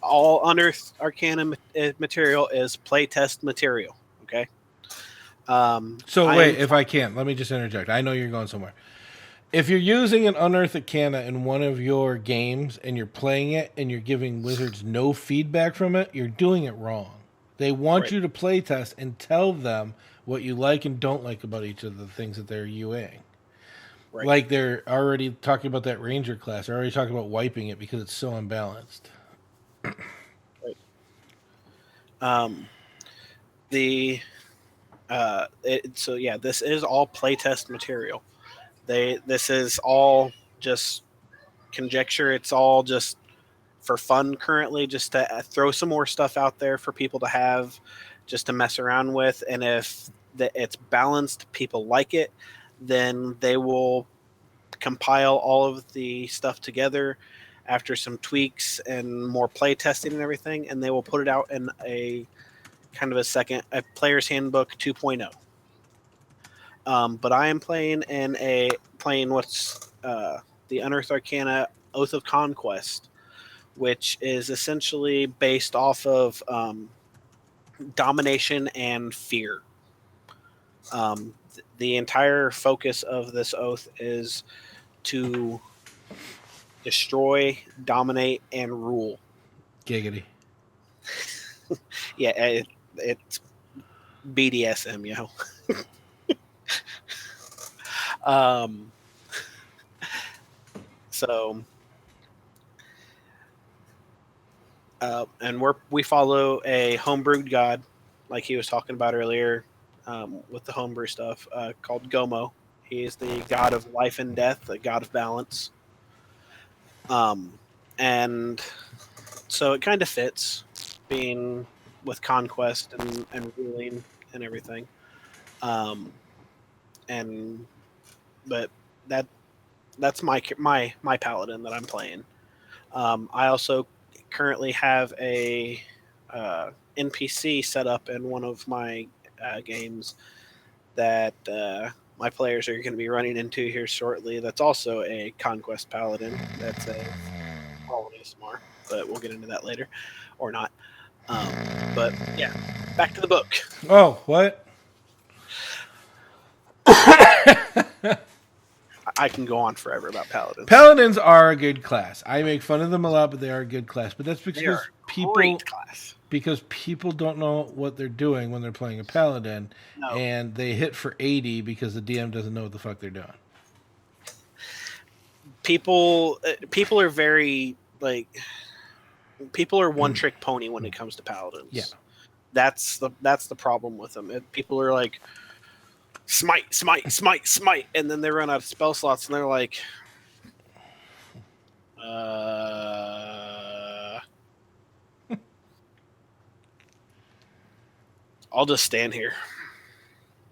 All Unearthed Arcana material is play test material. Okay. If I can, let me just interject. I know you're going somewhere. If you're using an Unearthed Arcana in one of your games and you're playing it and you're giving Wizards no feedback from it, you're doing it wrong. They want you to play test and tell them what you like and don't like about each of the things that they're UAing. Right. Like they're already talking about that Ranger class. They're already talking about wiping it because it's so unbalanced. Right. This is all playtest material. This is all just conjecture. It's all just for fun currently, just to throw some more stuff out there for people to have, just to mess around with. And if it's balanced, people like it, then they will compile all of the stuff together after some tweaks and more play testing and everything, and they will put it out in a kind of a player's handbook 2.0. But I am playing what's the Unearthed Arcana Oath of Conquest, which is essentially based off of domination and fear. The entire focus of this oath is to destroy, dominate, and rule. Giggity. Yeah, it's BDSM, yo. And we follow a homebrewed god, like he was talking about earlier, with the homebrew stuff, called Gomo. He is the god of life and death, the god of balance. And so it kind of fits being with conquest and ruling and everything. But that's my paladin that I'm playing. I also currently have a NPC set up in one of my games that my players are going to be running into here shortly. That's also a conquest paladin. That's a quality smart, but we'll get into that later, or not. But yeah, back to the book. Oh, what? I can go on forever about paladins. Paladins are a good class. I make fun of them a lot, but they are a good class. But that's They because are people great class. because people don't know what they're doing when they're playing a paladin, No. and they hit for 80 because the DM doesn't know what the fuck they're doing. People are very like people are one trick pony when it comes to paladins. Yeah. That's the problem with them. People are like smite, smite, smite, smite, and then they run out of spell slots, and they're like, I'll just stand here.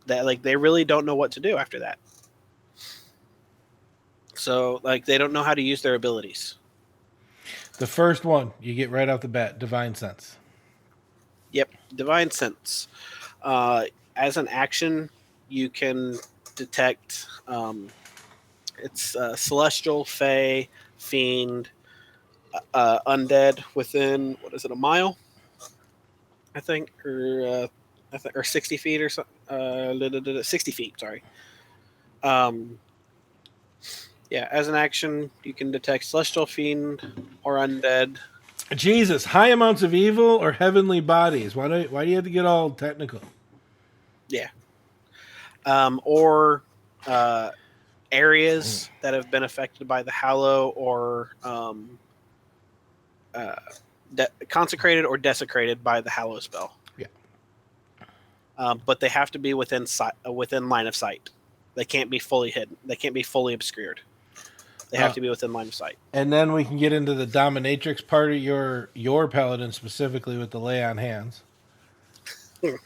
That like they really don't know what to do after that. So like they don't know how to use their abilities. The first one you get right off the bat, Divine Sense. Yep, Divine Sense. As an action, you can detect it's celestial, fey, fiend, undead within what is it, a mile? I think, or 60 feet or something. 60 feet. Sorry. Yeah, as an action, you can detect celestial, fiend, or undead. Jesus, high amounts of evil or heavenly bodies? Why do you have to get all technical? Yeah. Or areas that have been affected by the Hallow or consecrated or desecrated by the Hallow spell. Yeah. But they have to be within line of sight. They can't be fully hidden. They can't be fully obscured. They have to be within line of sight. And then we can get into the dominatrix part of your paladin, specifically with the lay on hands. Lay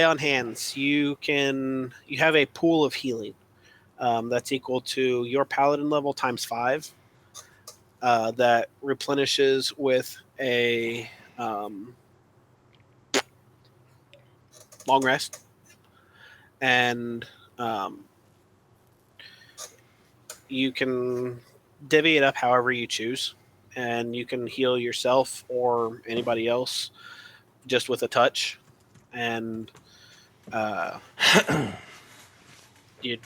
on hands. You have a pool of healing that's equal to your paladin level times 5. That replenishes with a long rest, and you can divvy it up however you choose, and you can heal yourself or anybody else just with a touch, and you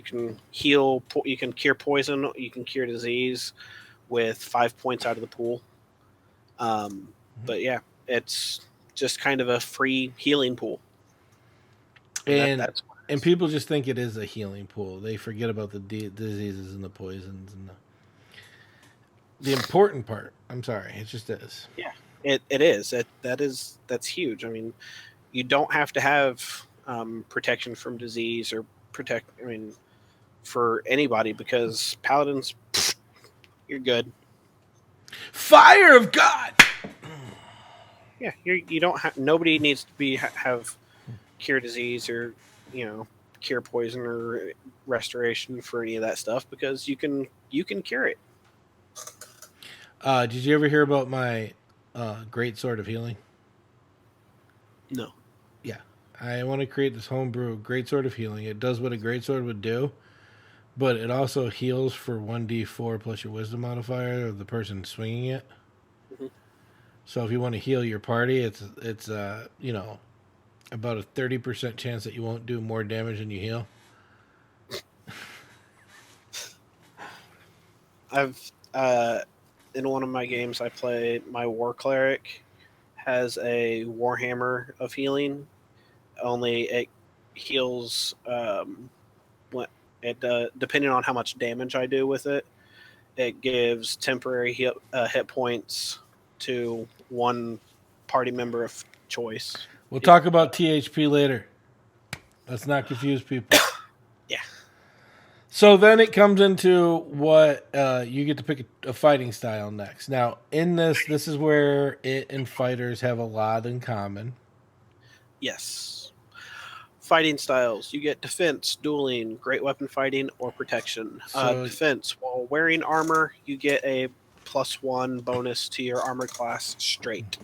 can heal, you can cure poison, you can cure disease with 5 points out of the pool. But yeah, it's just kind of a free healing pool. And people just think it is a healing pool. They forget about the diseases and the poisons and the important part. I'm sorry, it just is. Yeah, it is. That's huge. I mean, you don't have to have protection from disease or for anybody, because paladins, you're good. Fire of God. Yeah, you don't have. Nobody needs to have cure disease or cure poison or restoration for any of that stuff, because you can cure it. Did you ever hear about my great sword of healing? No. Yeah, I want to create this homebrew great sword of healing. It does what a great sword would do, but it also heals for 1d4 plus your wisdom modifier of the person swinging it. Mm-hmm. So if you want to heal your party, it's about a 30% chance that you won't do more damage than you heal. I've in one of my games I play, my war cleric has a warhammer of healing. Only it heals when it depending on how much damage I do with it. It gives temporary hit points to one party member of choice. We'll talk about THP later. Let's not confuse people. Yeah. So then it comes into what you get to pick a fighting style next. Now, in this is where it and fighters have a lot in common. Yes. Fighting styles. You get defense, dueling, great weapon fighting, or protection. Defense. While wearing armor, you get a +1 bonus to your armor class straight.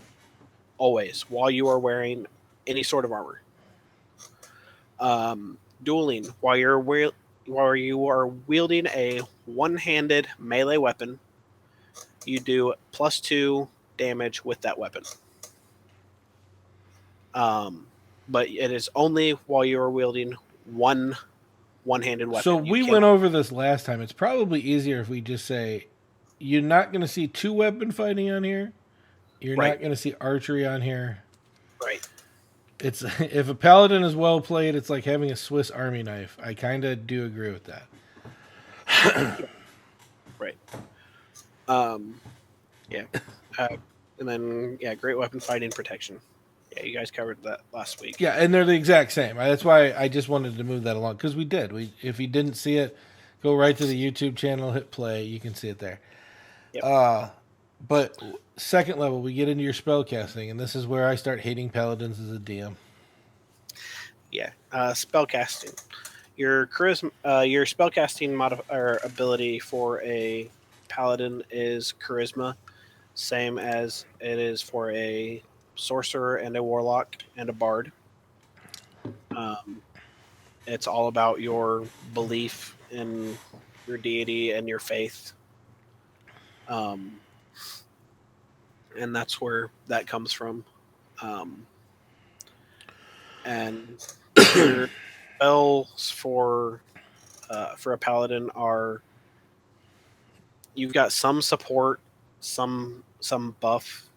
Always. While you are wearing any sort of armor. Dueling. While you are wielding a one-handed melee weapon, you do +2 damage with that weapon. but it is only while you are wielding one-handed weapon. So You we cannot- went over this last time. It's probably easier if we just say you're not going to see two weapon fighting on here. You're Right. not going to see archery on here. Right. It's if a paladin is well played, it's like having a Swiss Army knife. I kind of do agree with that. Right. Yeah. And then great weapon fighting protection. Yeah, you guys covered that last week. Yeah, and they're the exact same. That's why I just wanted to move that along because we did. If you didn't see it, go right to the YouTube channel, hit play. You can see it there. Yep. But second level, we get into your spell casting, and this is where I start hating paladins as a DM. Yeah. Spell casting. Your charisma, your spellcasting ability for a paladin is charisma, same as it is for a sorcerer and a warlock and a bard. It's all about your belief in your deity and your faith, and that's where that comes from. And your spells for a paladin are you've got some support, some buff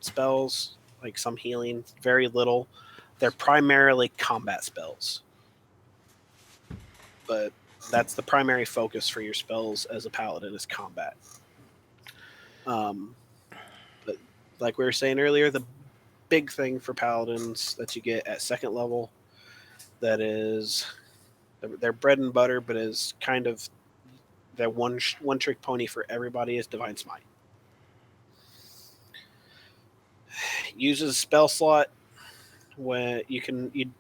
spells, like some healing, very little. They're primarily combat spells, but that's the primary focus for your spells as a paladin is combat. But like we were saying earlier, the big thing for paladins that you get at second level that is their bread and butter, but is kind of their one trick pony for everybody is Divine Smite. Uses a spell slot when you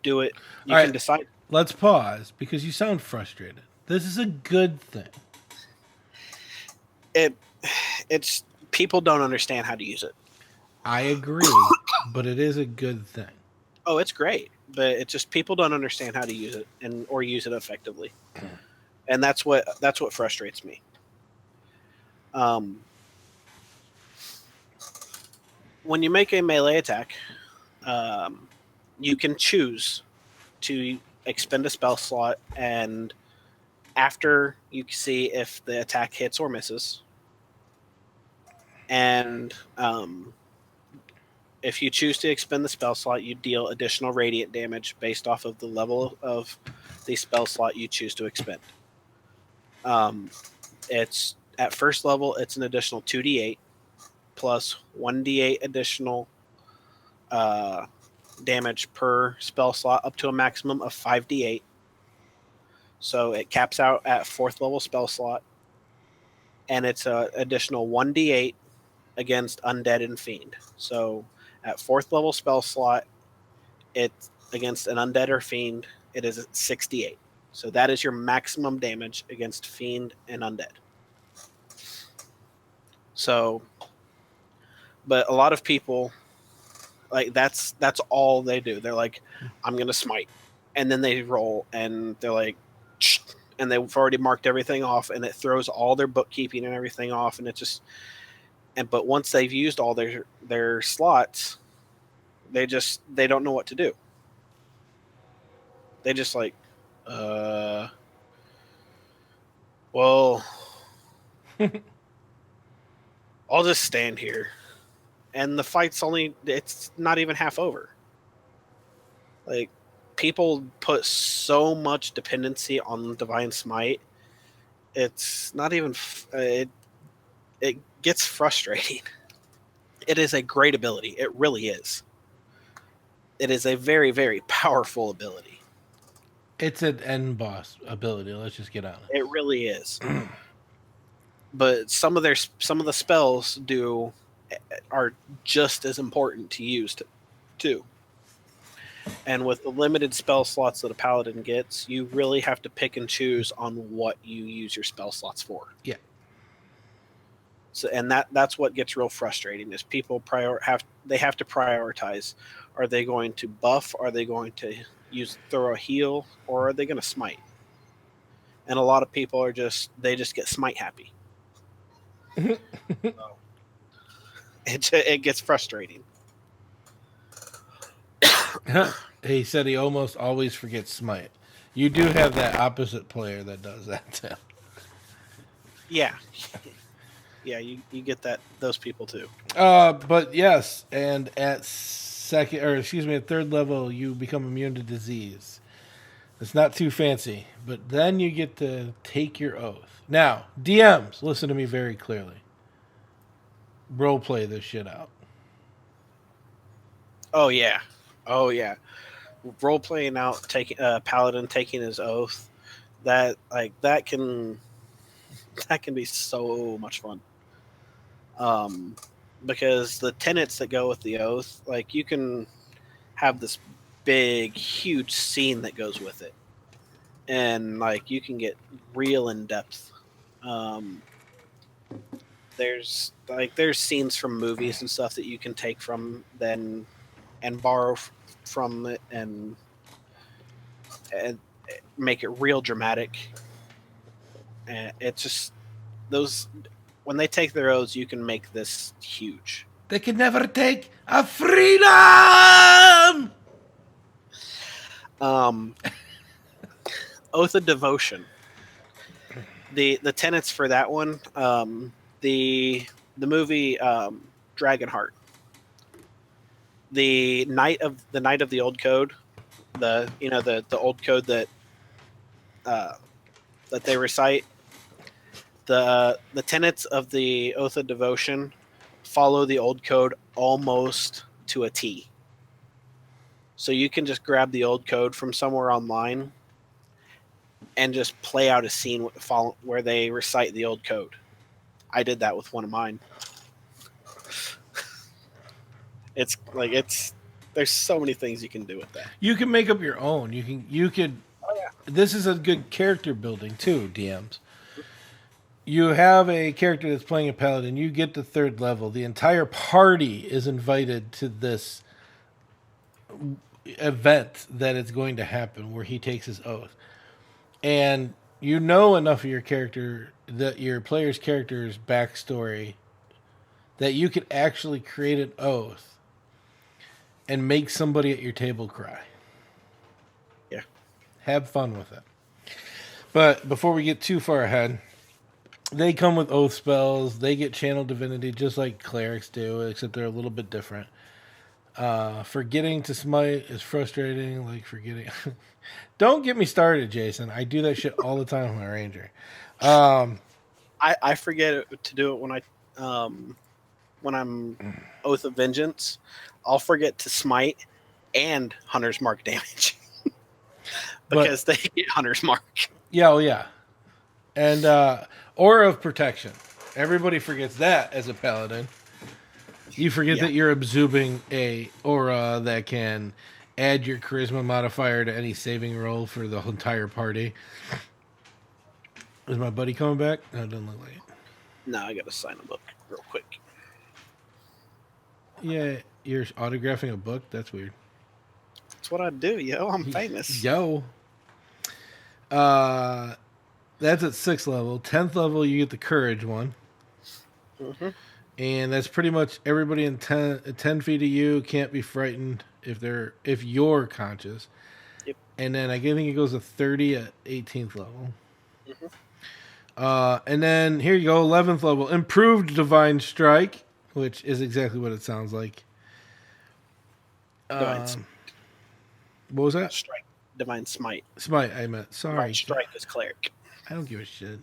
do it. You All can right. decide. Let's pause because you sound frustrated. This is a good thing. It's people don't understand how to use it. I agree, but it is a good thing. Oh, it's great, but it's just people don't understand how to use it or use it effectively, and that's what frustrates me. When you make a melee attack, you can choose to expend a spell slot, and after you see if the attack hits or misses, and if you choose to expend the spell slot, you deal additional radiant damage based off of the level of the spell slot you choose to expend. It's at first level, it's an additional 2d8 plus 1d8 additional damage per spell slot up to a maximum of 5d8. So it caps out at fourth level spell slot, and it's an additional 1d8 against undead and fiend. So at fourth level spell slot, it's against an undead or fiend, it is at 68. So that is your maximum damage against fiend and undead. So, but a lot of people, like that's all they do. They're like, I'm gonna smite, and then they roll, and they're like, and they've already marked everything off, and it throws all their bookkeeping and everything off, and it just. But once they've used all their slots, they don't know what to do. They just like, well, I'll just stand here, and the fight's it's not even half over. Like, people put so much dependency on Divine Smite, it's not even it gets frustrating. It is a great ability. It really is. It is a very, very powerful ability. It's an end boss ability. Let's just get on it. It really is. But some of the spells are just as important to use too. And with the limited spell slots that a paladin gets, you really have to pick and choose on what you use your spell slots for. Yeah. So, and that's what gets real frustrating is people have to prioritize. Are they going to buff? Are they going to throw a heal? Or are they going to smite? And a lot of people they just get smite happy. So, it gets frustrating. he said he almost always forgets smite. You do have that opposite player that does that too. Yeah. Yeah, you get those people too. But yes, and at third level, you become immune to disease. It's not too fancy, but then you get to take your oath. Now, DMs, listen to me very clearly. Role play this shit out. Oh yeah. Role playing out taking Paladin taking his oath. That can be so much fun. Because the tenets that go with the oath, like you can have this big, huge scene that goes with it, and like you can get real in depth. Um, there's scenes from movies and stuff that you can take from then and borrow from it and make it real dramatic. And it's just those when they take their oaths, you can make this huge. They can never take a freedom! Oath of Devotion. The tenets for that one, the movie Dragonheart. The night of the old code, the old code that they recite. The tenets of the Oath of Devotion follow the old code almost to a T. So you can just grab the old code from somewhere online and just play out a scene where they recite the old code. I did that with one of mine. There's so many things you can do with that. You can make up your own. You could. Oh yeah. This is a good character building too, DMs. You have a character that's playing a paladin. You get to third level. The entire party is invited to this event that is going to happen where he takes his oath. And you know enough of your character, that your player's character's backstory, that you could actually create an oath and make somebody at your table cry. Yeah. Have fun with it. But before we get too far ahead, they come with oath spells. They get channel divinity just like clerics do, except they're a little bit different. Forgetting to smite is frustrating, like forgetting. Don't get me started, Jason. I do that shit all the time with my ranger. I forget to do it when I'm Oath of Vengeance. I'll forget to smite and Hunter's Mark damage because they get Hunter's Mark. Yeah, oh yeah. And Aura of Protection. Everybody forgets that as a paladin. You forget that you're absorbing a aura that can add your charisma modifier to any saving roll for the entire party. Is my buddy coming back? No, it doesn't look like it. No, I gotta sign a book real quick. Yeah, you're autographing a book? That's weird. That's what I do, yo. I'm famous. Yo. That's at 6th level. 10th level, you get the courage one. Mm-hmm. And that's pretty much everybody in 10 feet of you can't be frightened if you're conscious. Yep. And then I think it goes to 30 at 18th level. Mm-hmm. And then here you go, 11th level, improved divine strike, which is exactly what it sounds like. What was that? Strike, divine smite. Smite, I meant. Sorry. Divine strike is cleric. I don't give a shit.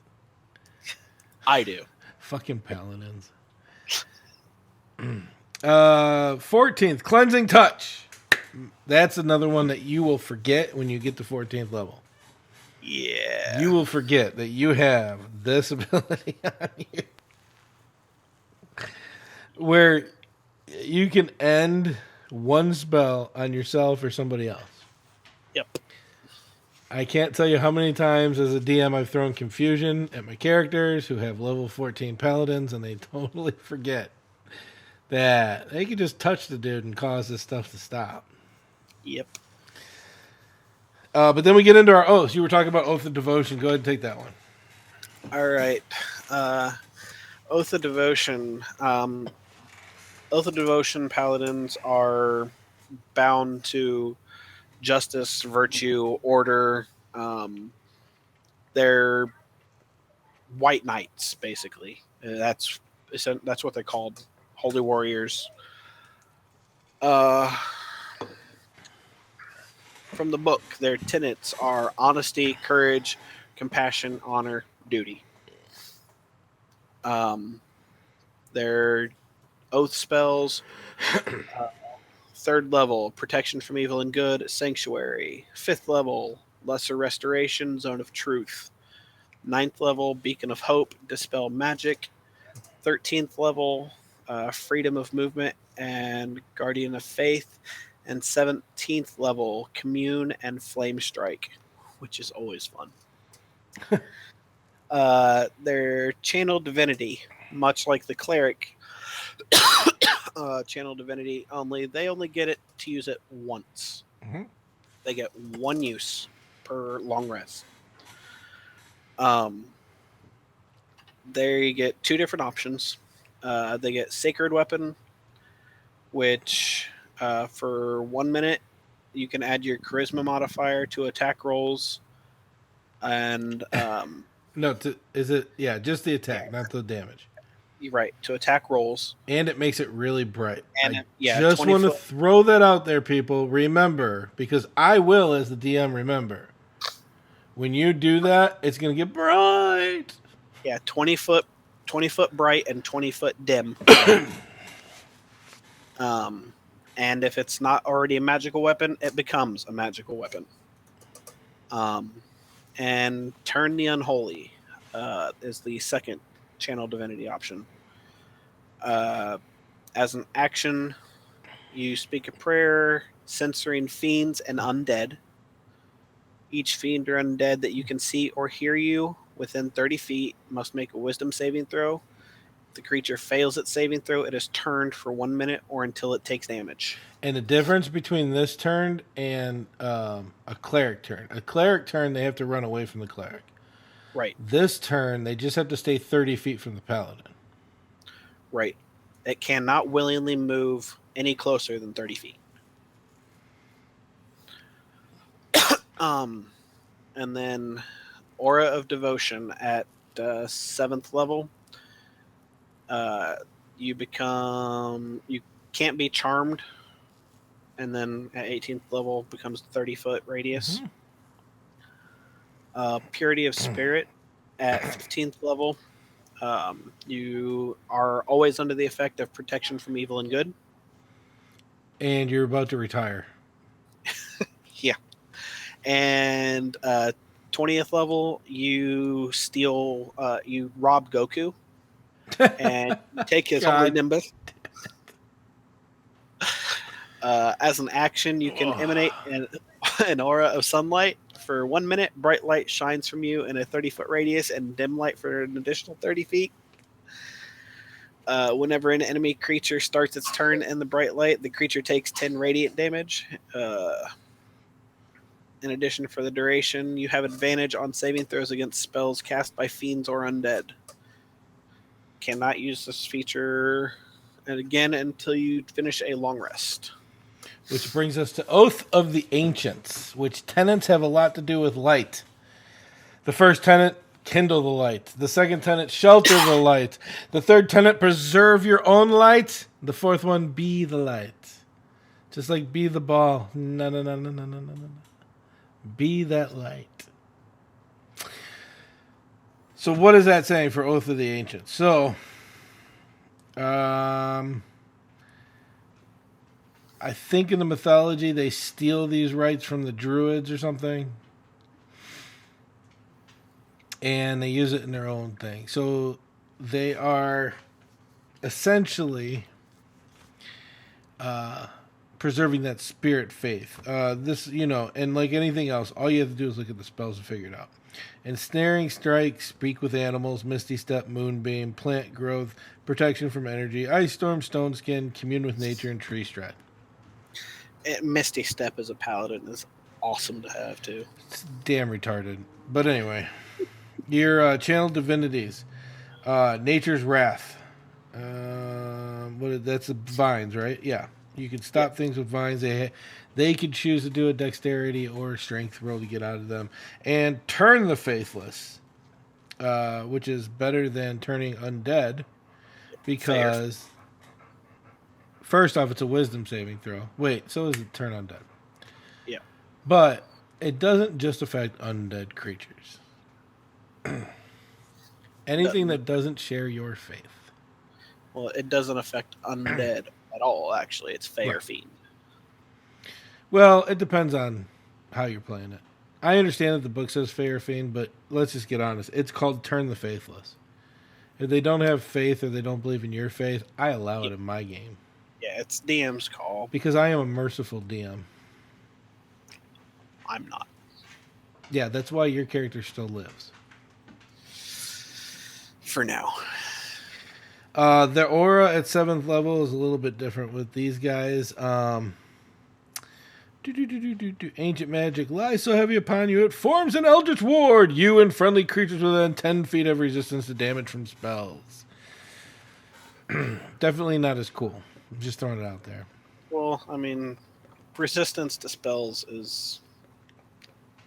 I do. Fucking paladins. 14th, cleansing touch. That's another one that you will forget when you get to 14th level. Yeah. You will forget that you have this ability on you, where you can end one spell on yourself or somebody else. Yep. I can't tell you how many times as a DM I've thrown confusion at my characters who have level 14 paladins, and they totally forget that they could just touch the dude and cause this stuff to stop. Yep. But then we get into our oaths. You were talking about Oath of Devotion. Go ahead and take that one. All right. Oath of Devotion. Oath of Devotion paladins are bound to justice, virtue, order. They're white knights, basically. That's what they're called, holy warriors. Uh, from the book, their tenets are honesty, courage, compassion, honor, duty. Um, their oath spells, third level, protection from evil and good, sanctuary. Fifth level, lesser restoration, zone of truth. Ninth level, beacon of hope, dispel magic. 13th level, freedom of movement and guardian of faith. And 17th level, commune and flame strike, which is always fun. Their channel divinity, much like the cleric, channel divinity, they only get it to use it once. Mm-hmm. They get one use per long rest. There you get two different options. They get sacred weapon, which for 1 minute you can add your charisma modifier to attack rolls, and just the attack, not the damage. you're right, to attack rolls. And it makes it really bright. And I yeah, just 20 want to foot. throw that out there, people. Remember, because I will, as the DM, remember. When you do that, it's going to get bright. Yeah, 20 foot bright and 20 foot dim. And if it's not already a magical weapon, it becomes a magical weapon. And Turn the Unholy is the second channel divinity option. As an action, you speak a prayer censoring fiends and undead. Each fiend or undead that you can see or hear you within 30 feet must make a wisdom saving throw. If the creature fails its saving throw, it is turned for 1 minute or until it takes damage. And the difference between this turn and a cleric turn. A cleric turn, they have to run away from the cleric. Right. This turn, they just have to stay 30 feet from the paladin. Right. It cannot willingly move any closer than 30 feet. And then Aura of Devotion at 7th level. You can't be charmed, and then at 18th level becomes 30-foot radius. Mm-hmm. Purity of Spirit at 15th level. You are always under the effect of protection from evil and good. And you're about to retire. Yeah. And 20th level, you rob Goku and take his holy nimbus. As an action, you can emanate an aura of sunlight. For 1 minute, bright light shines from you in a 30-foot radius and dim light for an additional 30 feet. Whenever an enemy creature starts its turn in the bright light, the creature takes 10 radiant damage. In addition, for the duration, you have advantage on saving throws against spells cast by fiends or undead. Cannot use this feature again until you finish a long rest. Which brings us to Oath of the Ancients, which tenets have a lot to do with light. The first tenet, kindle the light. The second tenet, shelter the light. The third tenet, preserve your own light. The fourth one, be the light. Just like be the ball. No. Be that light. So what is that saying for Oath of the Ancients? So, I think in the mythology they steal these rights from the druids or something. And they use it in their own thing. So they are essentially preserving that spirit faith. And like anything else, all you have to do is look at the spells and figure it out. Ensnaring strike, speak with animals, misty step, moonbeam, plant growth, protection from energy, ice storm, stone skin, commune with nature, and tree stride. Misty step as a paladin is awesome to have too. It's damn retarded. But anyway, your channel divinities, nature's wrath. That's the vines, right? Yeah. You can stop things with vines. They could choose to do a dexterity or strength roll to get out of them. And turn the faithless, which is better than turning undead, because first off, it's a wisdom saving throw. Wait, so is it turn undead? Yeah. But it doesn't just affect undead creatures. Anything that doesn't share your faith. Well, it doesn't affect undead at all, actually. It's Fey or Fiend. Well, it depends on how you're playing it. I understand that the book says Fey or Fiend, but let's just get honest. It's called Turn the Faithless. If they don't have faith or they don't believe in your faith, I allow it in my game. Yeah, it's DM's call. Because I am a merciful DM. I'm not. Yeah, that's why your character still lives. For now. The aura at 7th level is a little bit different with these guys. Ancient magic lies so heavy upon you, it forms an eldritch ward. You and friendly creatures within 10 feet have resistance to damage from spells. Definitely not as cool. I'm just throwing it out there. Well, I mean, resistance to spells is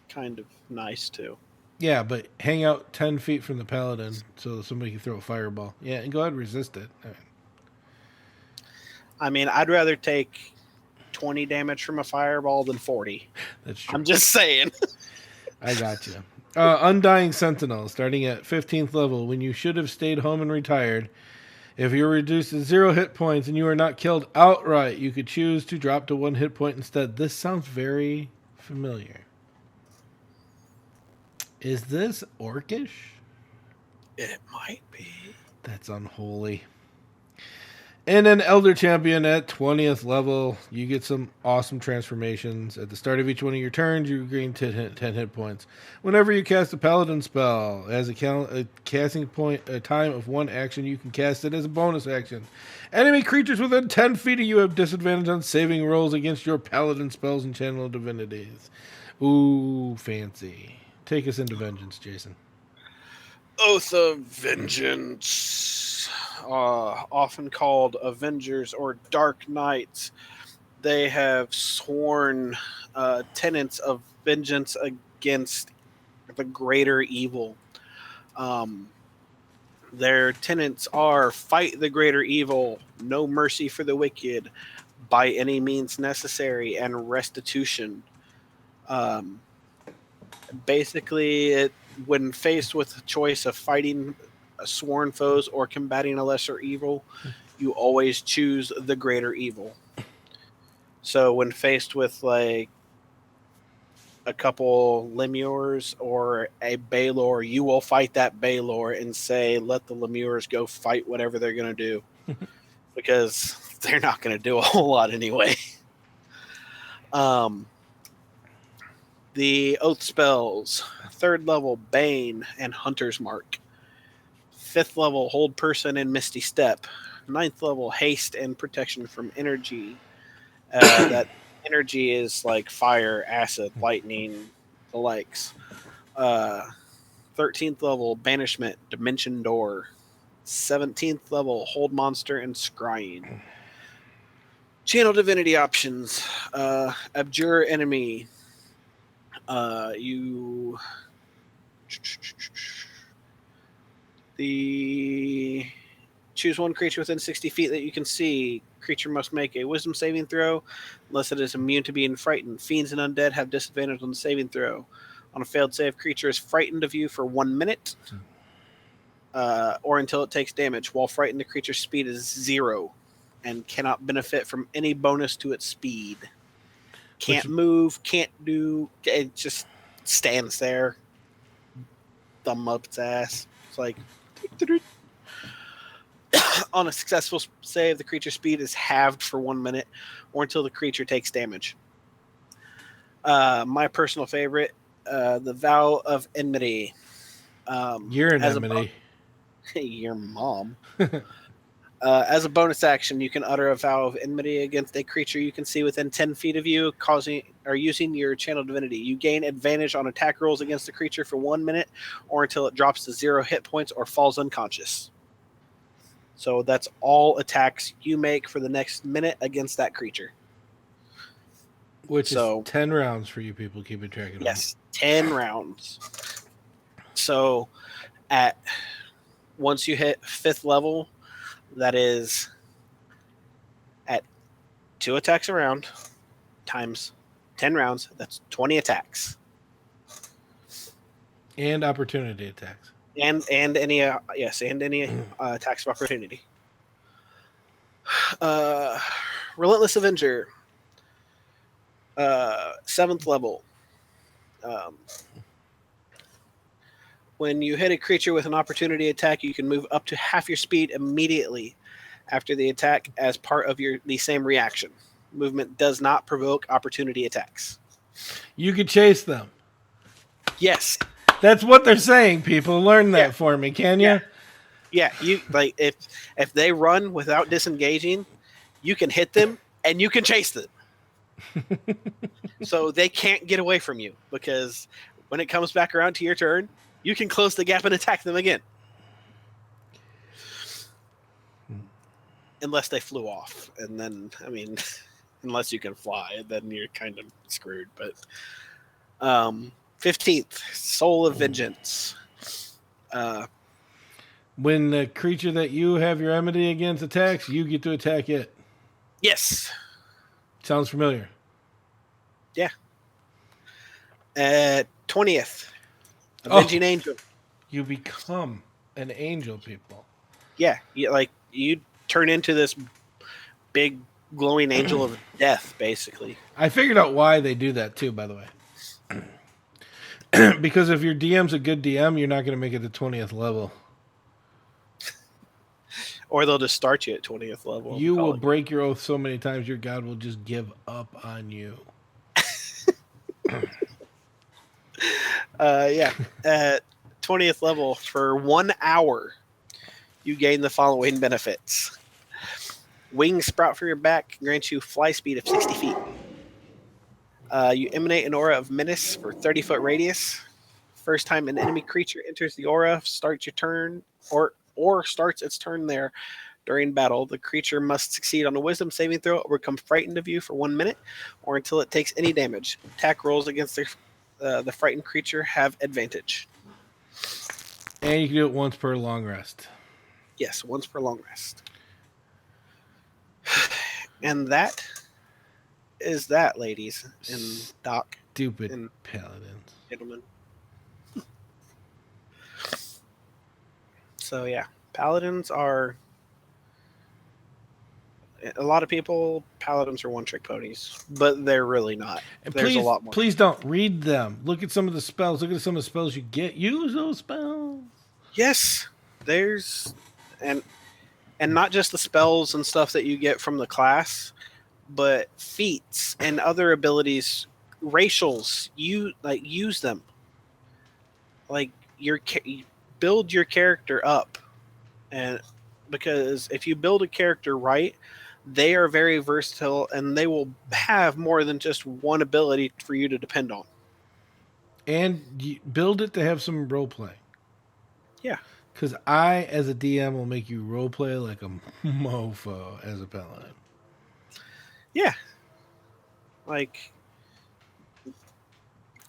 kind of nice, too. Yeah, but hang out 10 feet from the paladin so somebody can throw a fireball. Yeah, and go ahead and resist it. All right. I mean, I'd rather take 20 damage from a fireball than 40. That's true. I'm just saying. I got you. Undying Sentinel, starting at 15th level. When you should have stayed home and retired, if you're reduced to 0 hit points and you are not killed outright, you could choose to drop to 1 hit point instead. This sounds very familiar. Is this orcish? It might be. That's unholy. And an Elder Champion at 20th level. You get some awesome transformations. At the start of each one of your turns, you gain 10 hit points. Whenever you cast a Paladin spell, as a casting point, a time of 1 action, you can cast it as a bonus action. Enemy creatures within 10 feet of you have disadvantage on saving rolls against your Paladin spells and channel divinities. Ooh, fancy. Take us into vengeance, Jason. Oath of Vengeance. Often called Avengers or Dark Knights. They have sworn tenets of vengeance against the greater evil. Their tenets are fight the greater evil, no mercy for the wicked, by any means necessary, and restitution. Basically, when faced with the choice of fighting sworn foes or combating a lesser evil, you always choose the greater evil. So when faced with like a couple Lemures or a Baelor, you will fight that Baelor and say, let the Lemures go fight whatever they're going to do. Because they're not going to do a whole lot anyway. The Oath spells, 3rd level Bane and Hunter's Mark. 5th level Hold Person and Misty Step. 9th level Haste and Protection from Energy. That energy is like fire, acid, lightning, the likes. 13th level Banishment, Dimension Door. 17th level Hold Monster and Scrying. Channel Divinity options. Abjure Enemy. Choose one creature within 60 feet that you can see. Creature must make a wisdom saving throw unless it is immune to being frightened. Fiends and undead have disadvantage on the saving throw. On a failed save, creature is frightened of you for 1 minute or until it takes damage. While frightened, the creature's speed is 0 and cannot benefit from any bonus to its speed. Can't move, can't do, it just stands there. Thumb up its ass. It's like... On a successful save, the creature's speed is halved for 1 minute or until the creature takes damage. My personal favorite, the Vow of Enmity. You're an enmity. Your mom. As a bonus action, you can utter a vow of enmity against a creature you can see within 10 feet of you, using your channel divinity. You gain advantage on attack rolls against the creature for 1 minute or until it drops to 0 hit points or falls unconscious. So that's all attacks you make for the next minute against that creature. Which So- is 10 rounds for you people keeping track of them. Yes, 10 rounds. So once you hit 5th level, that is at 2 attacks a round times 10 rounds. That's 20 attacks. And opportunity attacks. And any attacks of opportunity. Relentless Avenger, 7th level. When you hit a creature with an opportunity attack, you can move up to half your speed immediately after the attack as part of the same reaction. Movement does not provoke opportunity attacks. You could chase them. Yes. That's what they're saying, people. Learn that Yeah. for me, can you? Yeah, you like if they run without disengaging, you can hit them and you can chase them. So they can't get away from you, because when it comes back around to your turn, you can close the gap and attack them again. Unless they flew off. And then, I mean, unless you can fly, then you're kind of screwed. But 15th, Soul of Vengeance. When the creature that you have your enmity against attacks, you get to attack it. Yes. Sounds familiar. Yeah. 20th, Avenging Angel. You become an angel, people. Yeah, you turn into this big glowing angel of death, basically. I figured out why they do that too, by the way. Because if your DM's a good DM, you're not going to make it to 20th level. Or they'll just start you at 20th level. You will break your oath so many times, your god will just give up on you. Yeah. At 20th level, for 1 hour, you gain the following benefits. Wings sprout for your back, grants you fly speed of 60 feet. You emanate an aura of menace for 30-foot radius. First time an enemy creature enters the aura, starts your turn, or starts its turn there during battle, the creature must succeed on a wisdom saving throw or become frightened of you for 1 minute, or until it takes any damage. Attack rolls against the frightened creature have advantage. And you can do it once per long rest. Yes, once per long rest. And that is that, ladies and Doc, Stupid and paladins. gentlemen. So yeah, paladins are... A lot of people, paladins are one-trick ponies, but they're really not. And There's please, a lot more. please don't read them. Look at some of the spells. Look at some of the spells you get. Use those spells. Yes, there's... And not just the spells and stuff that you get from the class, but feats and other abilities, racials. You use them. Like you build your character up, and because if you build a character right, they are very versatile and they will have more than just one ability for you to depend on. And you build it to have some role play. Yeah. Because I, as a DM, will make you role play like a mofo as a paladin. Yeah. Like,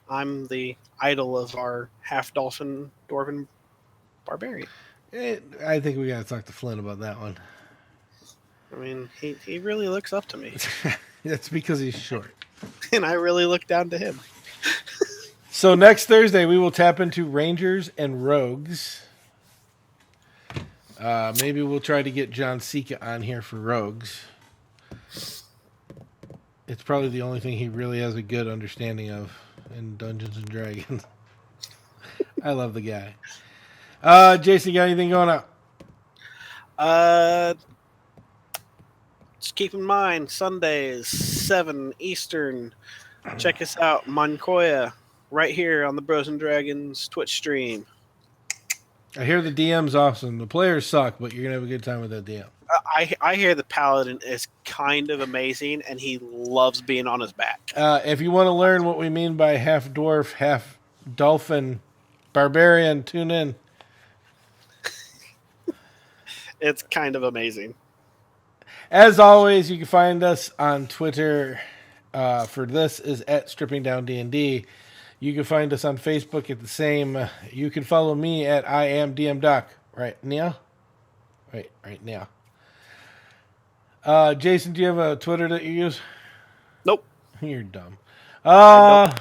I'm the idol of our half-dolphin dwarven barbarian. I think we got to talk to Flynn about that one. I mean, he really looks up to me, That's because he's short. and I really look down to him. So next Thursday, we will tap into Rangers and Rogues. Maybe we'll try to get John Sika on here for Rogues. It's probably the only thing he really has a good understanding of in Dungeons and Dragons. I love the guy. Jason, got anything going on? Just keep in mind, Sundays, 7 Eastern. Check us out, Moncoya, right here on the Bros and Dragons Twitch stream. I hear the DM's awesome. The players suck, but you're going to have a good time with that DM. I hear the Paladin is kind of amazing, and he loves being on his back. If you want to learn what we mean by half dwarf, half dolphin, barbarian, tune in. It's kind of amazing. As always, you can find us on Twitter. For this is at Stripping Down D&D. You can find us on Facebook at the same. You can follow me at I am DM Doc. Right, Neil? Right now. Jason, do you have a Twitter that you use? Nope. You're dumb. I don't.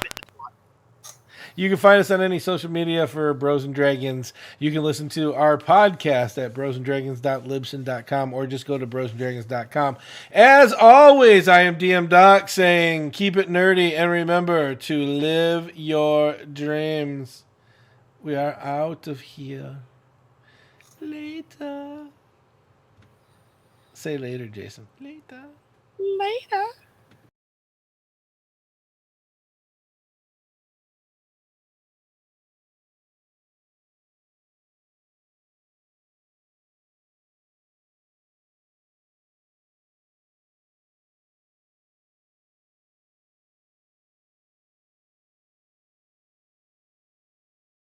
You can find us on any social media for Bros and Dragons. You can listen to our podcast at brosanddragons.libsyn.com or just go to brosanddragons.com. As always, I am DM Doc saying keep it nerdy and remember to live your dreams. We are out of here. Later. Say later, Jason. Later. Later.